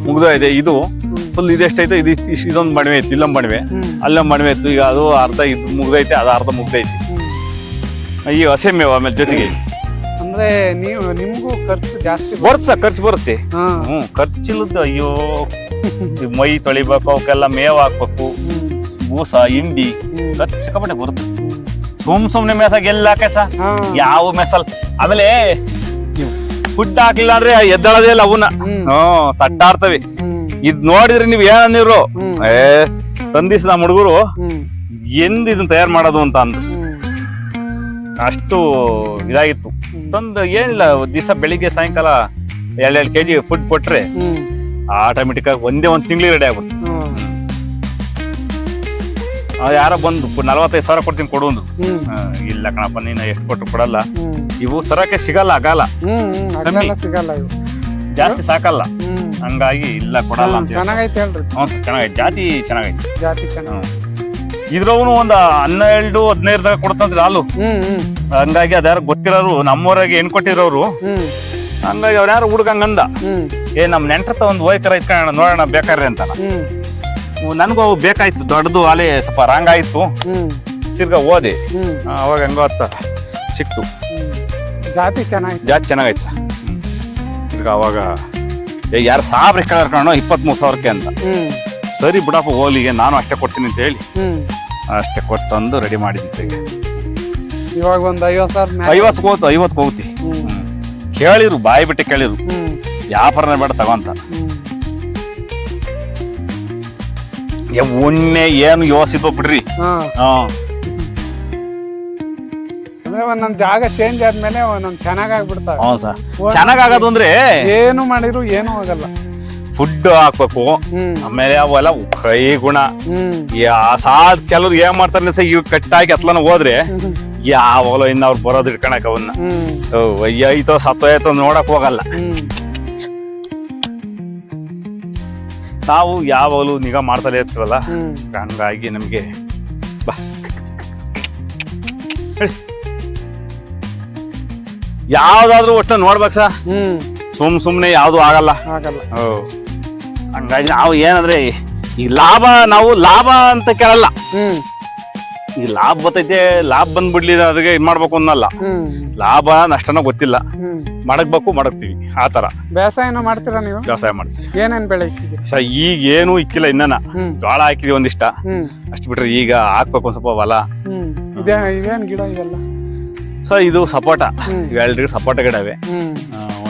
ಮುಗ್ದೋ ಇದೆ. ಇದು ಫುಲ್ ಇದೆಷ್ಟೈತೆ, ಇದೊಂದು ಮಣಿವೆ ಇತ್ತು, ಇಲ್ಲೊಂದು ಮಣಿವೆ, ಅಲ್ಲೊಂದು ಮಣಿವೆ ಇತ್ತು. ಈಗ ಅದು ಅರ್ಧ ಇದು ಮುಗ್ದೈತೆ, ಅದು ಅರ್ಧ ಮುಗ್ದೈತಿ. ಈ ಹಸೆ ಮೇವು ಆಮೇಲೆ ಜೊತೆಗೆ ಅಂದ್ರೆ ನಿಮ್ಗೂ ಖರ್ಚು ಜಾಸ್ತಿ ಖರ್ಚು ಬರುತ್ತೆ. ಖರ್ಚಿಲ್ಲದ ಅಯ್ಯೋ, ಮೈ ತೊಳಿಬೇಕು, ಅವಕ್ಕೆಲ್ಲ ಮೇವ್ ಹಾಕ್ಬೇಕು, ಬೂಸ ಹಿಂಡಿ ಖರ್ಚು ಸಿಕ್ಕಾಪಟ್ಟೆ ಬರುತ್ತೆ. ಸುಮ್ನೆ ಮೇಸಾಗ ಎಲ್ಲ ಕೆಸ ಯಾವ ಮೇಸಲ್. ಆಮೇಲೆ ಫುಡ್ ಹಾಕ್ಲಿಲ್ಲ ಅಂದ್ರೆ ಎದ್ದಳದೇ ಇಲ್ಲ ಅವನ್ನ, ತಟ್ಟಾಡ್ತವೆ. ಇದ್ ನೋಡಿದ್ರೆ ನೀವ್ ಏನಂದಿರು, ತಂದಿಸ್ ನಮ್ಮ ಹುಡುಗರು ಎಂದ್ ಇದನ್ನ ತಯಾರು ಮಾಡೋದು ಅಂತ ಅಂದ್ರು. ಅಷ್ಟು ಇದಾಗಿತ್ತು. ತಂದು ಏನಿಲ್ಲ, ದಿವಸ ಬೆಳಿಗ್ಗೆ ಸಾಯಂಕಾಲ 2 kg ಫುಡ್ ಕೊಟ್ರೆ ಆಟೋಮೆಟಿಕ್ ಆಗಿ ಒಂದೇ 1 ತಿಂಗಳಿಗೆ ರೆಡಿ ಆಗ್ಬಿಡ್ತು. ಯಾರೋ ಬಂದು 45,000 ಕೊಡ್ತೀನಿ ಕೊಡು ಅಂದ್ರು. ಇಲ್ಲ ಕಣಪ್ಪ, ನೀನು ಎಷ್ಟು ಕೊಟ್ಟರು ಕೊಡಲ್ಲ, ಇವು ತರಕ್ಕೆ ಸಿಗಲ್ಲ, ಆಗಲ್ಲ, ಜಾಸ್ತಿ ಸಾಕಲ್ಲ. ಹಂಗಾಗಿ ಇಲ್ಲ ಕೊಡಲ್ಲ ಅಂತ. ಚೆನ್ನಾಗೈತೆ ಹೇಳ್ರಿ. ಚೆನ್ನಾಗೈತೆ, ಜಾತಿ ಚೆನ್ನಾಗೈತೆ. ಇದ್ರವನು ಒಂದು 12-15 ತನಕ ಕೊಡ್ತಂದ್ರೆ ಹಾಲು. ಹಂಗಾಗಿ ಅದ್ಯಾರು ಗೊತ್ತಿರೋರು, ನಮ್ಮೂರಾಗೆ ಹೆಣ್ ಕೊಟ್ಟಿರೋರು. ಹಂಗಾಗಿ ಅವ್ರ ಯಾರು ಹುಡುಗಂಗಂದ, ನಮ್ ನೆಂಟ್ರತ ಒಂದು ಹೋಯ್ಕರ ಇಟ್ಕೊಳ್ಳೋಣ ನೋಡೋಣ ಬೇಕಾರ್ರಿ ಅಂತ. ನನ್ಗೂ ಅವು ಬೇಕಾಯ್ತು, ದೊಡ್ಡದು ಅಲೆ ಸ್ವಲ್ಪ ರಾಂಗ್ ಆಯ್ತು. ಸಿರ್ಗ ಓದೆ ಅವಾಗ ಹಂಗ ಸಿಕ್ತು. ಜಾತಿ ಚೆನ್ನಾಗೈತೆ ಸರ್. ಈಗ ಅವಾಗ ಯಾರು ಸಾಬ್ರಿ ಕಳ್ಕೊಂಡು 23,000ಕ್ಕೆ ಅಂತ. ಸರಿ ಬಿಡಪ್ಪ ಹೋಲಿಗೆ, ನಾನು ಅಷ್ಟೇ ಕೊಡ್ತೀನಿ ಅಂತ ಹೇಳಿ ಅಷ್ಟೇ ಕೊಟ್ಟು ತಂದು ರೆಡಿ ಮಾಡಿದ್ದೀನಿ ಸರ್. ಇವಾಗ ಒಂದು 50 ಹೋಗ್ತಿ. ಕೇಳಿರು, ಬಾಯಿ ಬಿಟ್ಟು ಕೇಳಿರು, ವ್ಯಾಪಾರನೇ ಬೇಡ ತಗೊಂತ. ಒಣ್ಣೆ ಏನು ಯೋಚಿತ ಬಿಡ್ರಿ. ಅಂದ್ರೆ ಒಂದೊಂದ್ ಜಾಗ ಚೇಂಜ್ ಆದ್ಮೇಲೆ ಒಂದೊಂದ್ ಚೆನ್ನಾಗಾಗ್ಬಿಡ್ತಾವ. ಚೆನ್ನಾಗಾಗೋದು ಅಂದ್ರೆ ಏನು ಮಾಡಿದ್ರು ಏನು ಆಗಲ್ಲ. ಫುಡ್ ಹಾಕ್ಬೇಕು, ಆಮೇಲೆ ಅವೆಲ್ಲ ಕೈ ಗುಣ. ಸಾದ್ ಕೆಲವ್ರು ಏನ್ ಮಾಡ್ತಾರೆ, ಇವ್ ಕಟ್ಟಾಕಿ ಹತ್ಲನ ಹೋದ್ರೆ ಯಾವಾಗಲೋ ಇನ್ನ ಅವ್ರು ಬರೋದ್ ಇಟ್ಕೊಳಕ್ ಅವನ್ನ ಐತೋ ಸತ್ತೋಯ್ತೋ ನೋಡಕ್ ಹೋಗಲ್ಲ. ನಾವು ಯಾವಾಗಲೂ ನಿಗಾ ಮಾಡ್ತಲೇ ಇರ್ತೀವಲ್ಲ, ಹಂಗಾಗಿ ನಮ್ಗೆ ಬಾ ಯಾವ್ದಾದ್ರು ಒಟ್ಟು ನೋಡ್ಬೇಕ ಸರ್. ಸುಮ್ನೆ ಯಾವ್ದು ಆಗಲ್ಲ. ಹಂಗಾಗಿ ನಾವು ಏನಂದ್ರೆ ಈ ನಾವು ಲಾಭ ಅಂತ ಕೇಳಲ್ಲ. ಈ ಲಾಭ ಬರ್ತೈತೆ, ಲಾಭ ಬಂದ್ಬಿಡ್ಲಿ ಅದಕ್ಕೆ ಇದ್ ಮಾಡ್ಬೇಕು ಅನ್ನಲ್ಲ. ಲಾಭ ನಷ್ಟನ ಗೊತ್ತಿಲ್ಲ, ಮಾಡಕ್ತೀವಿ ಆ ತರ. ವ್ಯವಸಾಯನ ಮಾಡ್ತೀರಾ ನೀವು? ವ್ಯವಸಾಯ ಮಾಡ್ತೀವಿ. ಏನೇನ್ ಬೆಳೆ ಸರ್ ಈಗ ಏನು ಇಕ್ಕಿಲ್ಲ, ಇನ್ನನ ಜೋಳ ಹಾಕಿದ್ವಿ ಒಂದಿಷ್ಟ, ಅಷ್ಟು ಬಿಟ್ರೆ ಈಗ ಹಾಕ್ಬೇಕು ಒಂದ್ ಸ್ವಲ್ಪ ಹೊಲ. ಇವೇನ್ ಗಿಡ ಇವೆಲ್ಲ ಸರ್? ಇದು ಸಪೋಟ, 2 ಸಪೋಟ ಗಿಡ ಇವೆ.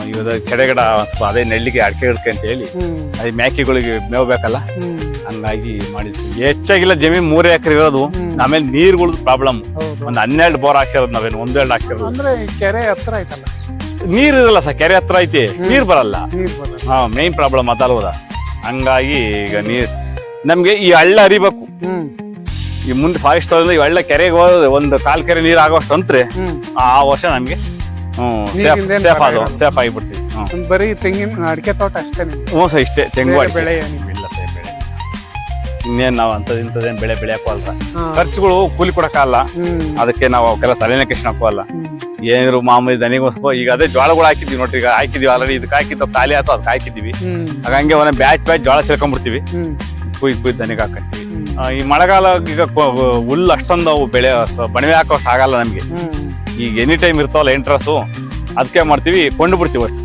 ಇವಾಗ ಚಡೆ ಗಿಡ ಸ್ವಲ್ಪ ಅದೇ ನೆಳ್ಳಿಗೆ ಅಡಿಕೆ ಗಿಡಕ್ಕೆ ಅಂತ ಹೇಳಿ, ಅದೇ ಮೇಕೆಗಳಿಗೆ ಮೇವು ಬೇಕಲ್ಲ, ಹಂಗಾಗಿ ಮಾಡಿದ್ವಿ. ಹೆಚ್ಚಾಗಿಲ್ಲ ಜಮೀನ್ 3 ಎಕರೆ ಇರೋದು. ಆಮೇಲೆ ನೀರ್ಗಳದ್ದು ಪ್ರಾಬ್ಲಮ್. ಒಂದ್ 12 ಬೋರ್ ಹಾಕ್ಸಿರೋದು ನಾವೇನು 1-2 ಹಾಕ್ಸಿರೋದು. ಅಂದ್ರೆ ಕೆರೆ ಹತ್ರ ಐತಲ್ಲ, ನೀರ್ ಇರಲ್ಲ ಸರ್, ಕೆರೆ ಹತ್ರ ಐತಿ, ನೀರ್ ಬರಲ್ಲ. ನೀರ್ ಬರಲ್ಲ. ಹಾ, ಮೇನ್ ಪ್ರಾಬ್ಲಮ್ ಅದಲ್ವದ. ಹಂಗಾಗಿ ಈಗ ನೀರ್ ನಮ್ಗೆ ಈ ಹಳ್ಳ ಹರಿಬೇಕು. ಈ ಮುಂದೆ ಫಾರೆಸ್ಟ್ ಈ ಹಳ್ಳ ಕೆರೆಗೆ ಹೋದ್ರೆ ಒಂದು ಕಾಲ್ ಕೆರೆ ನೀರ್ ಆಗೋಷ್ಟು ಅಂತ್ರೆ ಆ ವರ್ಷ ನಮ್ಗೆ ಸೇಫ್ ಆಗಿಬಿಡ್ತೀವಿ. ಬರೀ ತೆಂಗಿನ ಅಡಿಕೆ ತೋಟ ಅಷ್ಟೇ. ಹ್ಞೂ ಸರ್, ಇಷ್ಟೇ ತೆಂಗು ಅಡಿಕೆ. ಬೆಳೆ ಇಲ್ಲ ಸರ್, ಬೆಳೆ ಇನ್ನೇನ್ ನಾವು ಇಂಥದ್ದೇನ್ ಬೆಳೆ ಬೆಳೆಯಕ್ಕೂ ಅಲ್ರ. ಖರ್ಚುಗಳು ಕೂಲಿ ಕೊಡಕ್ಕಲ್ಲ, ಅದಕ್ಕೆ ನಾವು ಅವಕ್ಕೆಲ್ಲ ತಲೆನೇ ಕೆಶನ್ ಹಾಕುವಲ್ಲ. ಏನಿದ್ರು ಮಾಮೂಲಿ ದನಿಗೋಸ್ಕರ ಈಗ ಅದೇ ಜೋಳಗಳು ಹಾಕಿದ್ವಿ ನೋಡ್ರಿ, ಈಗ ಹಾಕಿದ್ವಿ ಆಲ್ರೆಡಿ. ಇದಕ್ಕೆ ಹಾಕಿದ್ದು ಖಾಲಿ ಆಯ್ತು, ಅದಕ್ಕೆ ಹಾಕಿದ್ವಿ. ಆಗ ಹಂಗೆ ಒಂದ್ ಬ್ಯಾಚ್ ಜೋಳ ಸೇರ್ಕೊಂಡ್ಬಿಡ್ತೀವಿ, ಕುಯ್ದು ದನಿಗೆ ಹಾಕತ್ತೀವಿ. ಈ ಮಳೆಗಾಲ ಈಗ ಹುಲ್ಲು ಅಷ್ಟೊಂದು ಅವು ಬೆಳೆ ಬಣವೆ ಹಾಕೋಷ್ಟು ಆಗಲ್ಲ ನಮ್ಗೆ. ಈಗ ಎನಿ ಟೈಮ್ ಇರ್ತಾವಲ್ಲ ಎಂಟ್ರಸ್ಸು, ಅದಕ್ಕೆ ಮಾಡ್ತೀವಿ, ಕೊಂಡು ಬಿಡ್ತೀವಿ ಅಷ್ಟು.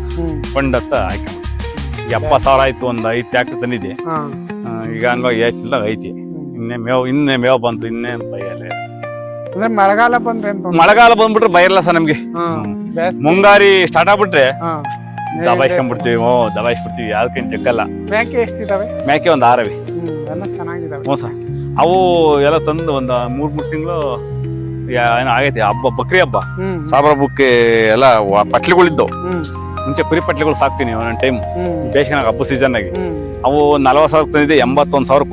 ಕೊಂಡತ್ತ ಹಾಕಿ 70,000 ಆಯ್ತು, ಒಂದು 5 ಟ್ರ್ಯಾಕ್ಟರ್ ತಂದಿದ್ದೆ. ಈಗ ಹಂಗಾಗಿ ಹೆಚ್ಚಿಲ್ದಾಗ ಐತಿ. ಇನ್ನೇ ಮೇವ್ ಬಂತು, ಇನ್ನೇನು ಬೈಯಲ್ಲ. ಮಳೆಗಾಲ ಬಂದ್ರೆ ಮಳೆಗಾಲ ಬಂದ್ಬಿಟ್ರೆ ಬೈರಲ್ಲ ಸರ್ ನಮ್ಗೆ. ಮುಂಗಾರಿ ಸ್ಟಾರ್ಟ್ ಆಗ್ಬಿಟ್ರೆ ದಬಾಯಿಸ್ಕೊಂಡ್ಬಿಡ್ತೀವಿ. ದಬಾಯಿಸ್ಬಿಡ್ತೀವಿ, ಯಾವ್ದಕ್ಕೇನು ಜಗ್ಗಲ್ಲ. ಮೇಕೆ ಎಷ್ಟಿದಾವೆ? ಮೇಕೆ ಒಂದು 6 ಅವೆ. ಚೆನ್ನಾಗಿದಾವೆ. ಹ್ಞೂ ಸರ್, ಅವು ಎಲ್ಲ ತಂದು ಒಂದು 3 ತಿಂಗಳು ಏನೋ ಆಗೈತಿ. ಹಬ್ಬ ಬಕ್ರಿ ಹಬ್ಬ, ಸಾಬ್ರ ಹಬ್ಬಕ್ಕೆ ಎಲ್ಲ ಪಟ್ಲಿಗಳಿದ್ದವು. ಮುಂಚೆ ಕುರಿ ಪಟ್ಲಿಗಳು ಸಾಕ್ತೀನಿ ಒಂದೊಂದು ಟೈಮ್ ಬೇಸಿಗೆನಾಗ, ಹಬ್ಬ ಸೀಸನ್ ಆಗಿ. ಅವು 40,000 ತಂದಿದ್ದೆ, 81,000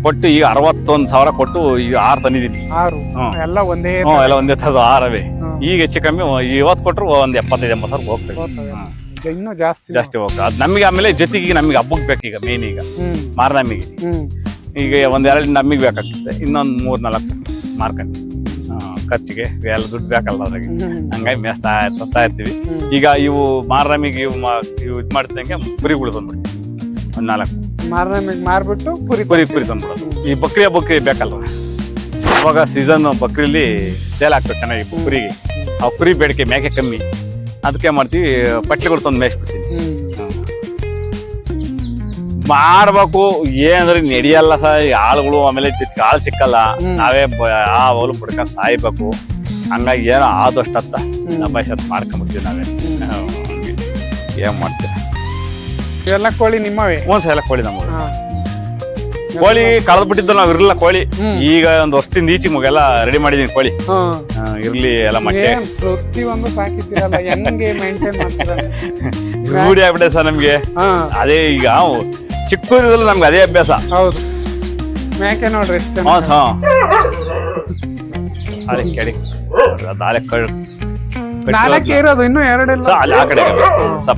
ಕೊಟ್ಟು ಈಗ 61,000 ಕೊಟ್ಟು ಈಗ 6 ತಂದಿದ್ದೀನಿ. ಎಲ್ಲ ಒಂದೇ ಥರದ 6 ಅವೆ. ಈಗ ಹೆಚ್ಚು ಕಮ್ಮಿ ಇವತ್ತು ಕೊಟ್ಟರು ಒಂದು 75,000-80,000 ಹೋಗ್ತವೆ. ಇನ್ನೂ ಜಾಸ್ತಿ ಹೋಗ್ತದೆ. ಅದು ನಮಗೆ ಆಮೇಲೆ ಜೊತೆಗೆ ನಮಗೆ ಹಬ್ಬಕ್ಕೆ ಬೇಕು. ಈಗ ಮೇನ್ ಈಗ ಮಾರ್ನಮಿಗೆ ಈಗ ಒಂದೆರಡು ನಮಗೆ ಬೇಕಾಗ್ತದೆ, ಇನ್ನೊಂದು 3-4 ಮಾರ್ಕಂತೀವಿ. ಖರ್ಚಿಗೆ ಎಲ್ಲ ದುಡ್ಡು ಬೇಕಲ್ಲ ಅದ್ರಾಗೆ. ಹಂಗಾಗಿ ಮೇಸ್ತಾ ಇರ್ತೀವಿ. ಈಗ ಇವು ಮಾರ್ನಮಿಗೆ ಇವು ಇದು ಮಾಡ್ತಿದ್ದಂಗೆ ಕುರಿಗಳು ತಂದ್ಬಿಡ್ತೀವಿ, ಒಂದು 4 ಮಾರ್ನಮಿಗೆ ಮಾರ್ಬಿಟ್ಟು ಕುರಿ ತಂದ್ಬಿಡೋದು. ಈ ಬಕ್ರಿ ಹಬ್ಬಕ್ಕೆ ಬೇಕಲ್ವ, ಅವಾಗ ಸೀಸನ್ ಬಕ್ರಿಲಿ ಸೇಲ್ ಆಗ್ತದೆ ಚೆನ್ನಾಗಿ ಕುರಿಗೆ. ಆ ಕುರಿ ಬೇಡಿಕೆ ಮೇಕೆ ಕಮ್ಮಿ, ಅದಕ್ಕೆ ಮಾಡ್ತೀವಿ, ಪಟ್ಲಿಗಳು ತಂದು ಮೇಯಿಸ್ಬಿಡ್ತೀವಿ. ಮಾಡ್ಬೇಕು ಏನಂದ್ರೆ ನಡೆಯಲ್ಲ ಸರ್, ಆಳುಗಳು ಆಮೇಲೆ ಜೊತೆಗೆ ಆಳು ಸಿಕ್ಕಲ್ಲ, ನಾವೇ ಅವಳು ಬಿಡ್ಕೊಂಡು ಸಾಯ್ಬೇಕು. ಹಂಗಾಗಿ ಏನೋ ಆದಷ್ಟು ಹತ್ತ ದಬಾಯಿಸತ್ ಮಾಡ್ಕೊಂಡ್ಬಿಡ್ತೀವಿ ನಾವೇ. ಏನ್ ಮಾಡ್ತೀರ? ಇವೆಲ್ಲ ಕೋಳಿ ನಿಮ್ಮವೇ? ಒಂದ್ಸಲ ಎಲ್ಲ ಕೋಳಿ ನಮ್ಮ ಕೋಳಿ ಕಳೆದ್ ಬಿಟ್ಟಿದ್ದು ನಾವ್ ಇರ್ಲಿಲ್ಲ ಕೋಳಿ. ಈಗ ಒಂದು ವರ್ಷದಿಂದ ಈಚೆ ಮುಗೆಲ್ಲ ರೆಡಿ ಮಾಡಿದೀನಿ ಕೋಳಿ. ಇರ್ಲಿ ಎಲ್ಲ ಮಟ್ಟೆ ಪ್ರತಿಯೊಂದು ಸಾಕಿದ್ದೀರಲ್ಲ, ಹೆಂಗೆ ಮೇಂಟೈನ್ ಮಾಡ್ತೀರಾ? ರೂಢಿ ಆಗ್ಬಿಟ್ಟೆ ಸರ್ ನಮ್ಗೆ. ಅದೇ ಈಗ ಚಿಕ್ಕೂರಿದಲ್ಲಿ ನಮ್ಗೆ ಅದೇ ಅಭ್ಯಾಸ. ಹೌದು, ಮೇಕೆ ನೋಡ್ರಿ ಎಷ್ಟು ಇರೋದು, ಇನ್ನು 2 ಅಲ್ಲಿ ಆ ಕಡೆ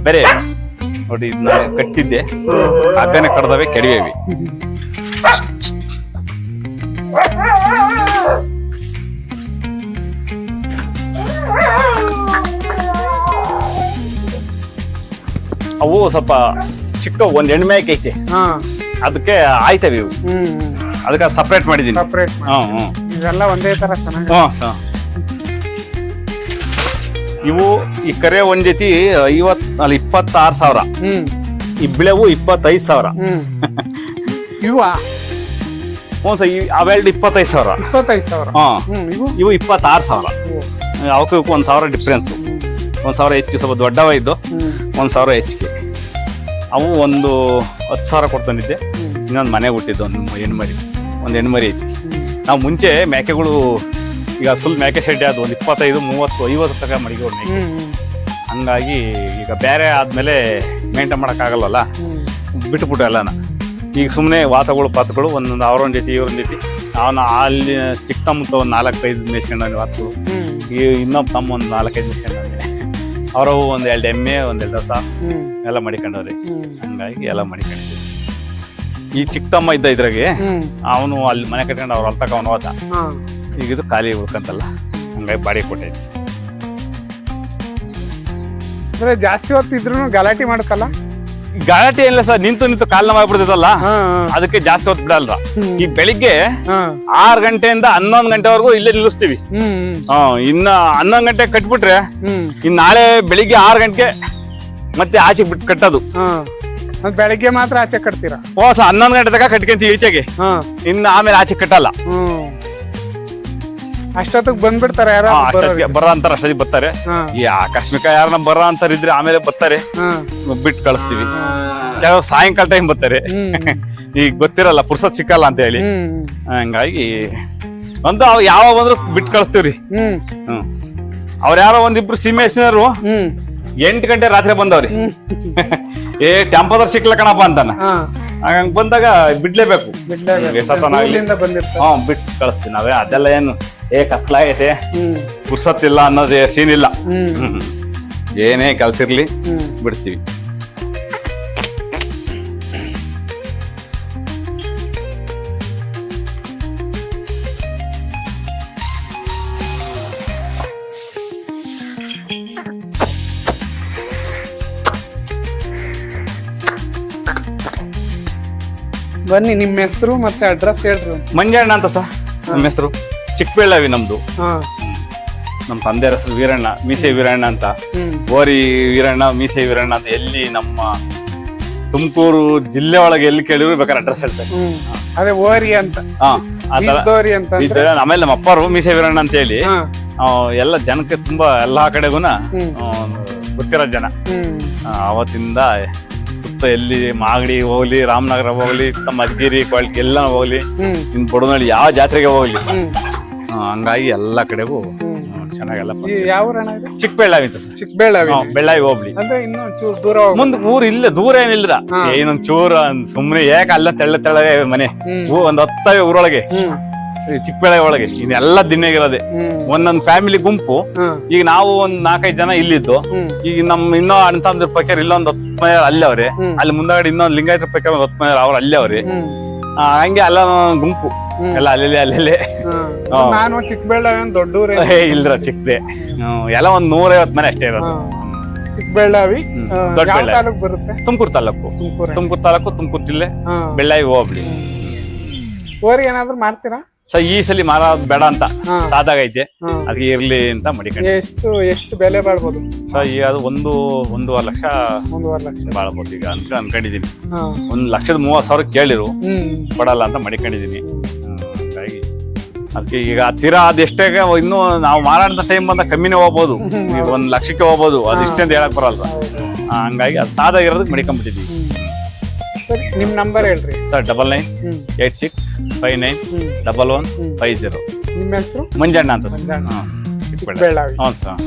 ಬೇರೆ ನೋಡಿ. ಇದನ್ನ ಕಟ್ಟಿದ್ದೆ, ಹಗ್ಗನೆ ಕಡ್ದವೆ, ಕೆಡವೇವಿ. ಅವು ಸ್ವಲ್ಪ ಚಿಕ್ಕ ಒಂದ್ ಹೆಣ್ಣು ಮೇಕೆ ಐತೆ, ಅದಕ್ಕೆ ಆಯ್ತವೆ ಇವು. ಅದಕ್ಕೆ ಸಪ್ರೇಟ್ ಮಾಡಿದೀನಿ. ಇದೆಲ್ಲ ಒಂದೇ ತರ ಚೆನ್ನಾಗಿ. ಇವು ಈ ಕರೆ ಒಂದ್ ಜೊತೆ 26,000, ಈ ಬಿಳೆವು 25,000. ಇವ ಅವೆರಡು 25,000. ಇವು 26,000. ಅವಕ್ಕೂ 1,000 ಡಿಫ್ರೆನ್ಸ್. 1,000 ಹೆಚ್ಚು, ಸ್ವಲ್ಪ ದೊಡ್ಡವ ಇದ್ದು 1,000 ಹೆಚ್ಚಿಗೆ. ಅವು ಒಂದು 10,000 ಕೊಡ್ತಂದಿದ್ದೆ. ಇನ್ನೊಂದು ಮನೆಗೆ ಹುಟ್ಟಿದ್ದು ಒಂದು ಹೆಣ್ಮರಿ ಐತಿ. ನಾವು ಮುಂಚೆ ಮೇಕೆಗಳು ಈಗ ಫುಲ್ ಮೇಕೆ ಶೆಡ್ ಅದು ಒಂದು 25, 30, 50 ತನಕ ಮಡಿಗೆ ಮೇಕೆ. ಹಂಗಾಗಿ ಈಗ ಬೇರೆ ಆದ್ಮೇಲೆ ಮೇಂಟೈನ್ ಮಾಡೋಕ್ಕಾಗಲ್ವಲ್ಲ, ಬಿಟ್ಬಿಟ್ಟು ಎಲ್ಲನ. ಈಗ ಸುಮ್ಮನೆ ಪಾತಗಳು ಒಂದೊಂದು ಅವ್ರೊಂದು ಜೊತೆ ಇವ್ರೊಂದು ಜೊತೆ. ಅವನು ಅಲ್ಲಿ ಚಿಕ್ಕ ತಮ್ಮ ಒಂದು 4-5 ಮೇಯಿಸ್ಕೊಂಡವನು ವಾತಗಳು. ಈ ಇನ್ನೊಬ್ಬ ತಮ್ಮ ಒಂದು 4-5 ಮೇಯಿಸ್ಕೊಂಡವನೆ. ಅವರವು ಒಂದು 2 ಎಮ್ಮೆ, 1 ದಸ ಎಲ್ಲ ಮಡಿಕೊಂಡವ್ರಿ. ಹಂಗಾಗಿ ಎಲ್ಲ ಮಡಿಕೊಂಡಿದ್ವಿ. ಈ ಚಿಕ್ಕ ತಮ್ಮ ಇದ್ದ ಇದ್ರಾಗೆ ಅವನು ಅಲ್ಲಿ ಮನೆ ಕಟ್ಕೊಂಡು ಅವ್ರು ಹೊಲ್ತಕ ಅವನು ಹೋದ. ಈಗ ಇದು ಖಾಲಿ ಉಳ್ಕಂತಲ್ಲ, ಹಂಗಾಗಿ ಬಾಡಿಗೆ ಕೊಟ್ಟೈತಿ. ಜಾಸ್ತಿ ಹೊತ್ತಿದ್ರು ಗಲಾಟೆ ಮಾಡಕಲ್ಲ? ಗಲಾಟೆ ಏನಿಲ್ಲ ಸರ್, ನಿಂತು ಕಾಲ್ ನೋವು ಆಗ್ಬಿಡ್ತೈತಲ್ಲ, ಅದಕ್ಕೆ ಜಾಸ್ತಿ ಹೊತ್ತು ಬಿಡಲ್ರ. ಈ ಬೆಳಿಗ್ಗೆ 6 ಗಂಟೆಯಿಂದ 11 ಗಂಟೆವರೆಗೂ ಇಲ್ಲೇ ನಿಲ್ಲಿಸ್ತೀವಿ. ಇನ್ನ 11 ಗಂಟೆ ಕಟ್ಬಿಟ್ರೆ ಇನ್ ನಾಳೆ ಬೆಳಿಗ್ಗೆ 6 ಗಂಟೆಗೆ ಮತ್ತೆ ಆಚೆ ಬಿಟ್ಟು ಕಟ್ಟೋದು. ಬೆಳಿಗ್ಗೆ ಮಾತ್ರ ಆಚೆ ಕಟ್ತೀರಾ? 11 ಗಂಟೆ ತನಕ ಕಟ್ಕೊಂತೀವಿ ಈಚೆಗೆ, ಇನ್ನು ಆಮೇಲೆ ಆಚೆ ಕಟ್ಟಲ್ಲ. ಅಷ್ಟೊತ್ತಿಗೆ ಬಂದ್ಬಿಡ್ತಾರೆ ಯಾರು ಬರೋ ಅಂತಾರ, ಅಷ್ಟೊತ್ತಿಗೆ ಬರ್ತಾರೆ. ಈ ಆಕಸ್ಮಿಕ ಯಾರನ್ನ ಬರೋ ಅಂತಾರ ಇದ್ರೆ ಆಮೇಲೆ ಬರ್ತಾರೆ, ಬಿಟ್ಟು ಕಳಿಸ್ತೀವಿ. ಕೆಲವು ಸಾಯಂಕಾಲ ಟೈಮ್ ಬರ್ತಾರೆ, ಈಗ ಗೊತ್ತಿರಲ್ಲ, ಪುರ್ಸತ್ ಸಿಕ್ಕಲ್ಲ ಅಂತ ಹೇಳಿ. ಹಂಗಾಗಿ ಒಂದು ಯಾವ ಬಂದ್ರು ಬಿಟ್ಟು ಕಳಿಸ್ತೀವ್ರಿ. ಅವ್ರ ಯಾರೋ ಒಂದಿಬ್ರು ಸೀಮೆಸಿನರು ಹ್ಮ್ 8 ಗಂಟೆ ರಾತ್ರಿ ಬಂದವ್ರಿ ಏ ಟೆಂಪೋದರ್ ಸಿಕ್ಲ ಕಣಪ್ಪ ಅಂತಾನ ಹಾ ಹಂಗ ಬಂದಾಗ ಬಿಡ್ಲೇಬೇಕು ಎಷ್ಟೊತ್ತನಾಗ್ಲಿ ಇಲ್ಲಿಂದ ಬಿಟ್ಟಿರ್ತಾರೆ. ಹ್ಮ್ ಬಿಟ್ಟು ಕಳಿಸ್ತೀವಿ ನಾವೇ ಅದೆಲ್ಲ ಏನು ಕತ್ಲಾಗೈತೆ ಹ್ಮ್ ಪುರ್ಸತ್ತಿಲ್ಲ ಅನ್ನೋದೇ ಸೀನ್ ಇಲ್ಲ ಹ್ಮ್ ಏನೇ ಕೆಲ್ಸ ಇರ್ಲಿ ಹ್ಮ್ ಬಿಡ್ತೀವಿ. ಬನ್ನಿ ನಿಮ್ಮ ಹೆಸರು ಮತ್ತೆ ಅಡ್ರೆಸ್ ಹೇಳ್ರಿ. ಮಂಜಣ್ಣ ಅಂತ ಸರ್ ನಮ್ಮ ಹೆಸರು. ಚಿಕ್ಕಬಳ್ಳಾವಿ ನಮ್ದು. ಹಾ ನಮ್ಮ ತಂದೆ ಹೆಸರು ವೀರಣ್ಣ, ಮೀಸೆ ವೀರಣ್ಣ ಅಂತ. ಹ್ಮ್ ಓರಿ ವೀರಣ್ಣ, ಮೀಸೆ ವೀರಣ್ಣ ಅಂತ. ಎಲ್ಲಿ ನಮ್ಮ ತುಮಕೂರು ಜಿಲ್ಲೆ ಒಳಗೆ ಎಲ್ಲಿ ಕೇಳಿದ್ರು ಬೇಕಾದ್ರೆ ಅಡ್ರೆಸ್ ಹೇಳ್ತಾರೆ. ಹ್ಮ್ ಅದೇ ಓರಿ ಅಂತ ಹಾ ಆ ತರ ಇದ್ದೋರಿ ಅಂತ ಈ ತರ. ಆಮೇಲೆ ನಮ್ಮ ಅಪ್ಪರು ಮೀಸೆ ವೀರಣ್ಣ ಅಂತ ಹೇಳಿ ಹಾ ಎಲ್ಲ ಜನಕ್ಕೆ ತುಂಬಾ ಎಲ್ಲಾ ಕಡೆಗೂನ ಹ್ಮ್ ಗೊತ್ತಿರೋ ಜನ. ಹ್ಮ್ ಅವತ್ತಿಂದ ಸುತ್ತ ಎಲ್ಲಿ ಮಾಗಡಿ ಹೋಗ್ಲಿ, ರಾಮನಗರ ಹೋಗ್ಲಿ, ಮಧುಗಿರಿ, ಕೊಳ್ಕೆ ಎಲ್ಲ ಹೋಗ್ಲಿ, ಹ್ಮ್ ಇನ್ ಬಡವನಹಳ್ಳಿ ಯಾವ ಜಾತ್ರೆಗೆ ಹೋಗ್ಲಿ, ಹ್ಮ್ ಹಂಗಾಗಿ ಎಲ್ಲಾ ಕಡೆಗೂ ಹ್ಮ್ ಚೆನ್ನಾಗೆಲ್ಲ ಈ ಯಾವ ಊರಣ್ಣ ಇದು? ಚಿಕ್ಕಬಳ್ಳಾವಿ ಅಂತ ಸರ್. ಚಿಕ್ಕಬಳ್ಳಾವಿ. ಬೆಳ್ಳಾವಿ ಹೋಗ್ಲಿ ಅಂದ್ರೆ ಇನ್ನೂ ಚೂರು ದೂರ ಹೋಗ್ಬೇಕು. ಮುಂದ್ ಊರ್ ಇಲ್ಲ, ದೂರ ಏನಿಲ್ಲ. ಹಾ. ಏನೊಂದ್ ಚೂರ ಸುಮ್ನೆ ಯಾಕೆ ಅಲ್ಲ ತೆಳ್ಳಗೆ ಮನೆ. ಹ್ಮ್ ಒಂದ್ 10 ಊರೊಳಗೆ, ಹ್ಮ್ ಈ ಚಿಕ್ಕಬಳ್ಳಾವಿ ಒಳಗೆ ಇನ್ನೆಲ್ಲ ದಿನ್ನೆಗಿರೋದೆ. ಹ್ಮ್ ಒಂದೊಂದ್ ಫ್ಯಾಮಿಲಿ ಗುಂಪು. ಹ್ಮ್ ಈಗ ನಾವು ಒಂದ್ 4-5 ಜನ ಇಲ್ಲಿದ್ದು, ಹ್ಮ್ ಈಗ ನಮ್ ಇನ್ನೂ ಅಣ್ಣ ತಮ್ಮದ್ರ ಪೈಕರ್ ಇಲ್ಲೊಂದ್ 10 ಮನೆಯವ್ರು ಅಲ್ಲೇ ಅವ್ರೆ. ಹ್ಮ್. ಅಲ್ಲಿ ಮುಂದಾಗಡೆ ಇನ್ನೊಂದ್ ಲಿಂಗಾಯತ್ರ ಪೈಕರ್ ಒಂದ್ 10 ಮನೆಯವ್ರು ಅವ್ರು ಅಲ್ಲೇ ಅವ್ರೆ. ಹ್ಮ್ ಹಂಗೆ ಅಲ್ಲ ಗುಂಪು ಹ್ಮ್. ಎಲ್ಲ ಅಲ್ಲೇ ಹಾ. ನಾನು ಚಿಕ್ಕಬಳ್ಳಾವಿ ಒಂದು ದೊಡ್ಡ ಊರೇ. ಇಲ್ದ್ರ ಚಿಕ್ಕದೆ. ಎಲ್ಲ ಒಂದ್ 150 ಮನೆ ಅಷ್ಟೇ ಇರೋದು. ಚಿಕ್ಕಬಳ್ಳಾವಿ ಹ್ಮ್. ಯಾವ ದೊಡ್ಡ ಬೆಳ್ಳಾವಿ. ತಾಲೂಕ್ ಬರುತ್ತೆ? ತುಮಕೂರು ತಾಲೂಕು. ತುಮಕೂರು. ತುಮಕೂರು ತಾಲೂಕು, ತುಮಕೂರು ಜಿಲ್ಲೆ, ಹಾ. ಬೆಳ್ಳಾವಿ ಹೋಗ್ಲಿ. ಓರಿ ಏನಾದ್ರು ಮಾಡ್ತೀರಾ? ಸೊ ಈ ಸಲ ಮಾರೋದ್ ಬೇಡ ಅಂತ ಹಾ. ಸಾದಾಗೈತೆ, ಹಾ. ಅದಕ್ಕೆ ಇರ್ಲಿ ಅಂತ ಮಡಿಕೊಂಡು. ಎಷ್ಟು ಬೆಲೆ ಬಾಳ್ಬೋದು? ಸೊ ಈಗ ಅದು 1.5 ಲಕ್ಷ 1.5 ಲಕ್ಷ. ಬಾಳ್ಬೋದು ಈಗ ಅಂತ ಅನ್ಕೊಂಡಿದೀನಿ. ಹಾ. 1,30,000 ಕೇಳಿರು, ಹ್ಮ್ ಕೊಡಲ್ಲ ಅಂತ ಮಡಿಕೊಂಡಿದೀನಿ. ಹಾಗಾಗಿ ಅದಕ್ಕೆ ಈಗ ತೀರಾ ಅದೆಷ್ಟೇ ಇನ್ನು ನಾವು ಮಾರಾಟ ಟೈಮ್ ಬಂದ ಕಮ್ಮಿನೇ ಹೋಗ್ಬೋದು. ಈಗ 1 ಲಕ್ಷಕ್ಕೆ ಹೋಗ್ಬೋದು, ಅದು ಇಷ್ಟಂತ ಹೇಳಕ್ ಬರಲ್ಲ. ಹೌದು. ಹಂಗಾಗಿ ಅದು ಸಾದಾಗಿರೋದಕ್ಕೆ ಮಡಿಕೊಂಡ್ಬಿಟ್ಟಿದೀವಿ. ಹ್ಮ್. ಸರಿ, ನಿಮ್ ನಂಬರ್ ಹೇಳ್ರಿ. ಸರ್ 99 ಹ್ಮ್ 86 59 ಹ್ಮ್ 11 50. ನಿಮ್ಮ ಹೆಸರು? ಮಂಜಣ್ಣ ಅಂತ ಸರ್. ಮಂಜಣ್ಣ. ಹಾ, ಚಿಕ್ಕಬಳ್ಳಾವಿ. ಚಿಕ್ಕಬಳ್ಳಾವಿ. ಹ್ಞೂ ಸರ್.